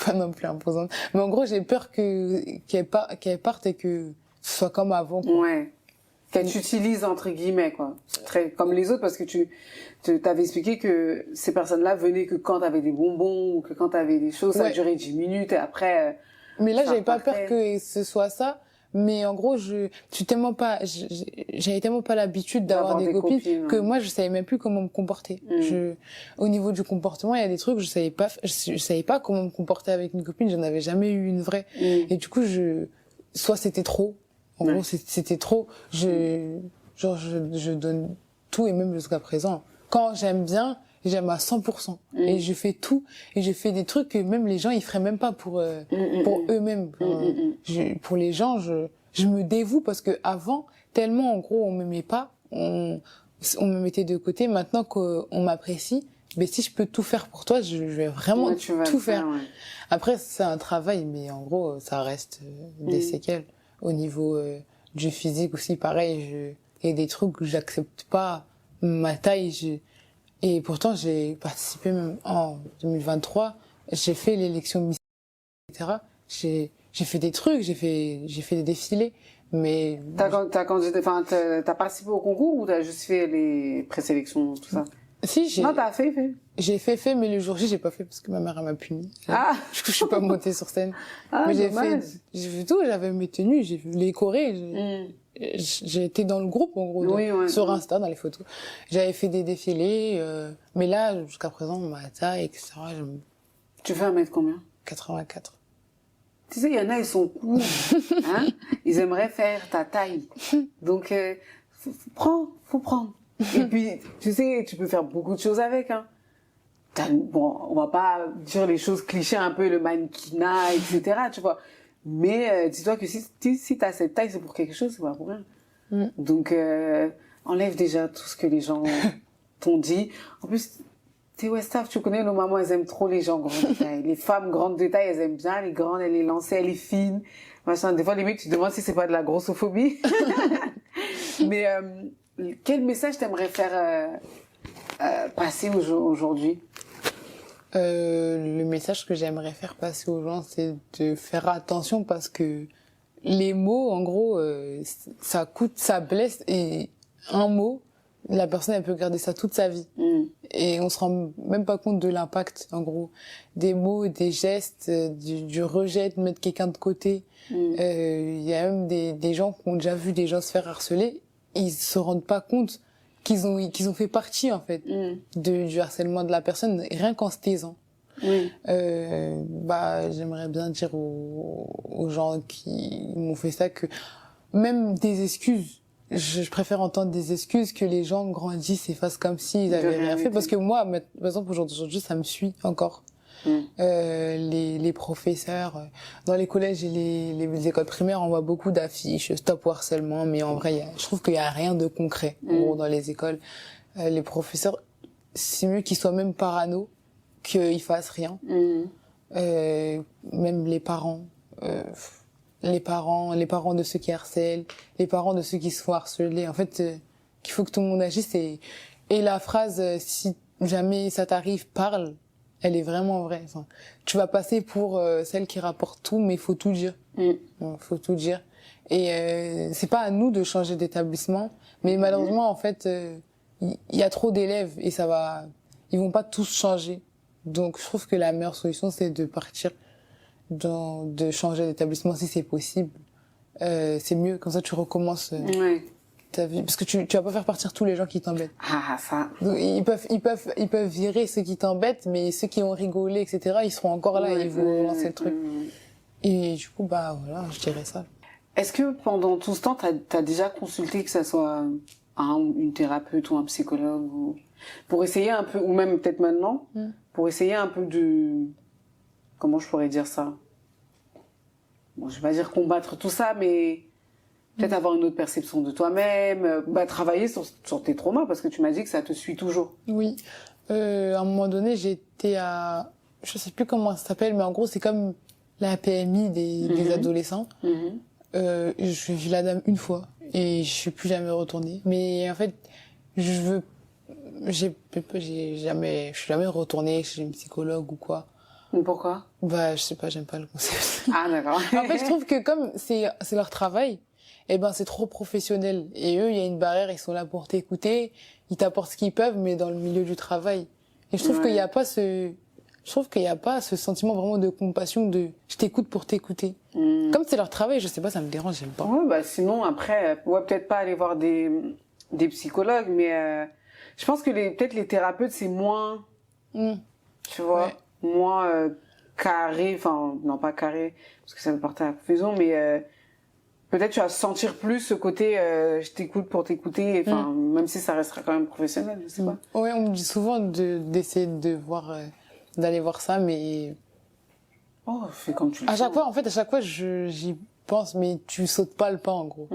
B: pas non plus imposante, mais en gros, j'ai peur qu'elle parte et que ce soit comme avant, quoi.
A: Ouais. Qu'elle t'utilise entre guillemets, quoi. Très comme les autres, parce que tu t'avais expliqué que ces personnes-là venaient que quand t'avais des bonbons ou que quand t'avais des choses, ça durait 10 minutes et après.
B: Mais là, j'avais pas peur que ce soit ça. Mais en gros, j'avais tellement pas l'habitude d'avoir des copines que moi, je savais même plus comment me comporter. Au niveau du comportement, il y a des trucs, je savais pas comment me comporter avec une copine, j'en avais jamais eu une vraie. Et du coup, soit c'était trop. En gros, c'était trop. Je donne tout et même jusqu'à présent. Quand j'aime bien, j'aime à 100%. Et je fais tout. Et je fais des trucs que même les gens, ils feraient même pas pour eux-mêmes. Pour les gens, je me dévoue parce que avant, tellement, en gros, on m'aimait pas. On me mettait de côté. Maintenant qu'on m'apprécie, mais si je peux tout faire pour toi, je vais vraiment tout faire. Après, c'est un travail, mais en gros, ça reste des séquelles. Au niveau du physique aussi, pareil, il y a des trucs où j'accepte pas ma taille. Et pourtant, j'ai participé même en 2023. J'ai fait l'élection Miss, etc. J'ai fait des trucs, j'ai fait des défilés, mais...
A: T'as participé au concours ou t'as juste fait les présélections, tout ça?
B: Si,
A: Non, t'as fait.
B: J'ai fait, mais le jour J, j'ai pas fait parce que ma mère, elle m'a puni.
A: Ah!
B: Du coup, je suis pas montée sur scène.
A: Ah,
B: mais j'ai fait tout, j'avais mes tenues, j'ai vu les chorés, j'ai été dans le groupe, en gros, sur Insta, dans les photos. J'avais fait des défilés, mais là, jusqu'à présent, ma taille, etc.,
A: Tu fais 1 mètre combien?
B: 84.
A: Tu sais, il y en a, ils sont courts, hein? Ils aimeraient faire ta taille. Donc, faut prendre. Et puis, tu sais, tu peux faire beaucoup de choses avec, hein. Bon, on va pas dire les choses clichés, un peu le mannequinat, etc., tu vois. Mais dis-toi que si t'as cette taille, c'est pour quelque chose, c'est pas pour rien. Donc, enlève déjà tout ce que les gens t'ont dit. En plus, t'es Westaf, tu connais nos mamans, elles aiment trop les gens grands de taille. Les femmes grandes de taille, elles aiment bien les grandes, elles les lancent, elles les fines. Machin. Des fois, les mecs, tu te demandes si c'est pas de la grossophobie. Mais quel message t'aimerais faire passer aujourd'hui?
B: Le message que j'aimerais faire passer aux gens, c'est de faire attention parce que les mots, en gros, ça coûte, ça blesse, et un mot, la personne, elle peut garder ça toute sa vie. Et on se rend même pas compte de l'impact, en gros. Des mots, des gestes, du rejet, de mettre quelqu'un de côté. Y a même des gens qui ont déjà vu des gens se faire harceler, ils se rendent pas compte qu'ils ont fait partie, en fait, du harcèlement de la personne, rien qu'en se taisant. J'aimerais bien dire aux gens qui m'ont fait ça que même des excuses, je préfère entendre des excuses que les gens grandissent et fassent comme s'ils avaient rien fait, parce que moi, par exemple, aujourd'hui, ça me suit encore. Les professeurs, dans les collèges et les écoles primaires, on voit beaucoup d'affiches, stop au harcèlement, mais en vrai, je trouve qu'il y a rien de concret, en gros, dans les écoles. Les professeurs, c'est mieux qu'ils soient même parano qu'ils fassent rien. Même les parents de ceux qui harcèlent, les parents de ceux qui se font harceler. En fait, qu'il faut que tout le monde agisse. Et la phrase si jamais ça t'arrive, parle, elle est vraiment vraie. Enfin, tu vas passer pour celle qui rapporte tout, mais il faut tout dire. Faut tout dire. Et c'est pas à nous de changer d'établissement, mais malheureusement, en fait, il y a trop d'élèves et ils vont pas tous changer. Donc, je trouve que la meilleure solution, c'est de partir de changer d'établissement si c'est possible. C'est mieux, comme ça tu recommences ta vie. Parce que tu vas pas faire partir tous les gens qui t'embêtent.
A: Ah, ça.
B: Donc, ils peuvent virer ceux qui t'embêtent, mais ceux qui ont rigolé, etc., ils seront encore là et ils vont lancer le truc. Et du coup, voilà, je dirais ça.
A: Est-ce que pendant tout ce temps, t'as déjà consulté, que ça soit une thérapeute ou un psychologue, pour essayer un peu, ou même peut-être maintenant, pour essayer un peu comment je pourrais dire ça? Bon, je vais pas dire combattre tout ça, mais peut-être avoir une autre perception de toi-même, travailler sur tes traumas, parce que tu m'as dit que ça te suit toujours.
B: Oui. À un moment donné, j'étais je sais plus comment ça s'appelle, mais en gros, c'est comme la PMI des adolescents. J'ai vu la dame une fois et je suis plus jamais retournée. Mais en fait, je suis jamais retournée chez une psychologue ou quoi.
A: Pourquoi?
B: Je sais pas, j'aime pas le concept.
A: Ah, d'accord.
B: En fait, je trouve que comme c'est leur travail, c'est trop professionnel. Et eux, il y a une barrière, ils sont là pour t'écouter, ils t'apportent ce qu'ils peuvent, mais dans le milieu du travail. Et je trouve qu'il y a pas ce sentiment vraiment de compassion, de je t'écoute pour t'écouter. Comme c'est leur travail, je sais pas, ça me dérange, j'aime pas.
A: Ouais, sinon, après, peut-être pas aller voir des psychologues, mais je pense que peut-être les thérapeutes, c'est moins, tu vois, moins carré, enfin, non pas carré, parce que ça me porter à la confusion, mais peut-être tu vas sentir plus ce côté je t'écoute pour t'écouter, enfin, même si ça restera quand même professionnel, je sais pas.
B: Ouais, on me dit souvent d'essayer d'aller voir ça, mais
A: fais comme tu le
B: à chaque fois, j'y pense, mais tu sautes pas le pas, en gros.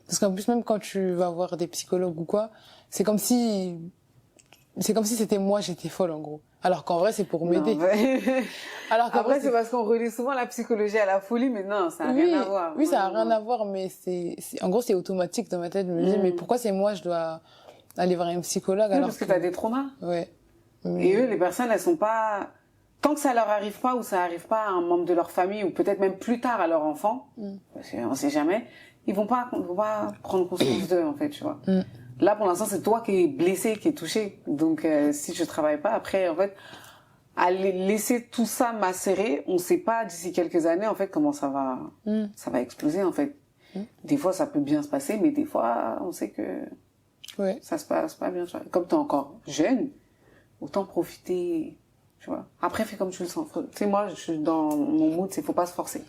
B: Parce qu'en plus, même quand tu vas voir des psychologues ou quoi, c'est comme si c'était moi, j'étais folle, en gros. Alors qu'en vrai, c'est pour m'aider.
A: Après, c'est parce qu'on relie souvent la psychologie à la folie, mais non, ça n'a rien à voir.
B: Oui, ça n'a rien à voir, mais en gros, c'est automatique dans ma tête. Je me dis, mais pourquoi c'est moi, je dois aller voir un psychologue alors
A: parce que t'as des traumas.
B: Ouais.
A: Et eux, les personnes, elles sont pas, tant que ça leur arrive pas ou ça arrive pas à un membre de leur famille ou peut-être même plus tard à leur enfant, parce qu'on sait jamais, ils vont pas prendre conscience d'eux, en fait, tu vois. Là, pour l'instant, c'est toi qui es blessé, qui est touché. Donc, si je travaille pas, après, en fait, à laisser tout ça macérer, on sait pas d'ici quelques années, en fait, comment ça va exploser, en fait. Des fois, ça peut bien se passer, mais des fois, on sait que ça se passe pas bien. Tu vois. Comme t'es encore jeune, autant profiter, tu vois. Après, fais comme tu le sens. Tu sais, moi, je suis dans mon mood, c'est faut pas se forcer.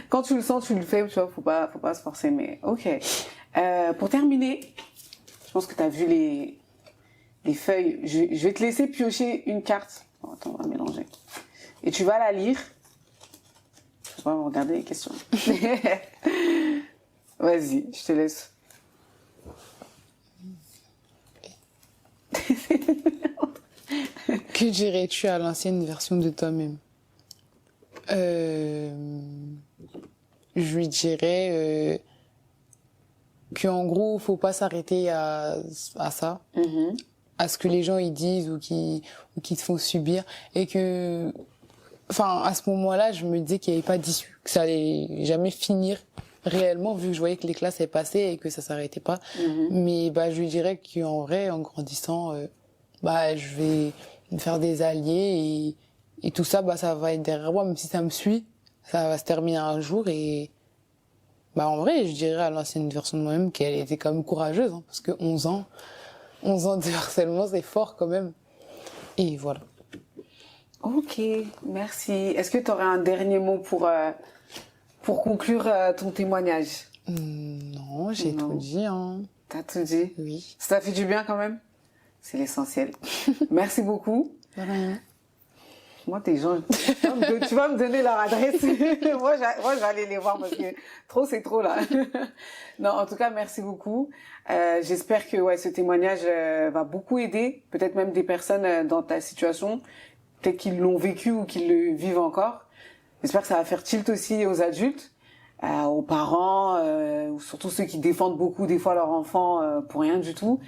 A: Quand tu le sens, tu le fais, tu vois, faut pas se forcer, mais ok. Pour terminer, je pense que tu as vu les feuilles. Je vais te laisser piocher une carte. Oh, attends, on va mélanger. Et tu vas la lire. Je vais regarder les questions. Vas-y, je te laisse.
B: Que dirais-tu à l'ancienne version de toi-même? Je lui dirais qu'en gros, faut pas s'arrêter à ça, à ce que les gens ils disent ou qui te font subir, et que, enfin, à ce moment-là, je me disais qu'il n'y avait pas d'issue, que ça allait jamais finir réellement, vu que je voyais que les classes elles passaient et que ça s'arrêtait pas. Mais je lui dirais qu'en vrai, en grandissant, je vais me faire des alliés et tout ça, ça va être derrière moi, même si ça me suit, ça va se terminer un jour et en vrai, je dirais à l'ancienne version de moi-même qu'elle était quand même courageuse, hein, parce que 11 ans de harcèlement, c'est fort quand même. Et voilà.
A: Ok, merci. Est-ce que tu aurais un dernier mot pour conclure ton témoignage?
B: Non, j'ai tout dit. Hein.
A: T'as tout dit?
B: Oui.
A: Ça fait du bien quand même? C'est l'essentiel. Merci beaucoup.
B: De rien.
A: Moi, tes gens, tu vas me donner leur adresse. moi, je vais aller les voir parce que trop, c'est trop là. Non, en tout cas, merci beaucoup. J'espère que ce témoignage va beaucoup aider, peut-être même des personnes dans ta situation, peut-être qu'ils l'ont vécu ou qu'ils le vivent encore. J'espère que ça va faire tilt aussi aux adultes, aux parents, ou surtout ceux qui défendent beaucoup des fois leurs enfants pour rien du tout,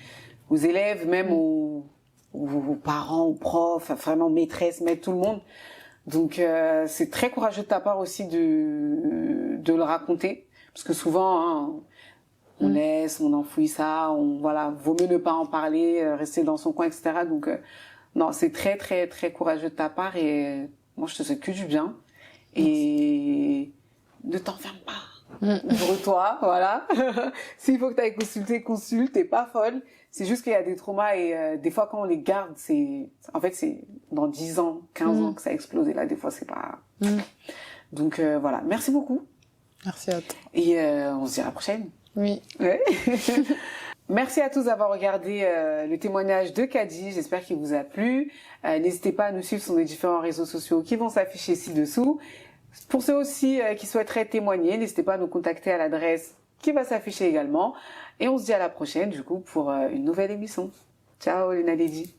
A: aux élèves, même aux parents, aux profs, vraiment maîtresses, maîtres, tout le monde. Donc c'est très courageux de ta part aussi de le raconter, parce que souvent on laisse, on enfouit ça, vaut mieux ne pas en parler, rester dans son coin, etc. Donc non, c'est très très très courageux de ta part et moi je te souhaite que du bien et ne t'enferme pas. Ouvre-toi, voilà. S'il faut que tu ailles consulter, consulte, t'es pas folle. C'est juste qu'il y a des traumas et des fois quand on les garde, c'est dans 10 ans, 15 ans que ça a explosé. Là, des fois, c'est pas... Donc voilà, merci beaucoup.
B: Merci à toi.
A: Et on se dit à la prochaine.
B: Oui.
A: Ouais. Merci à tous d'avoir regardé le témoignage de Kadi. J'espère qu'il vous a plu. N'hésitez pas à nous suivre sur nos différents réseaux sociaux qui vont s'afficher ci-dessous. Pour ceux aussi qui souhaiteraient témoigner, n'hésitez pas à nous contacter à l'adresse qui va s'afficher également. Et on se dit à la prochaine, du coup, pour une nouvelle émission. Ciao, Luna Lady.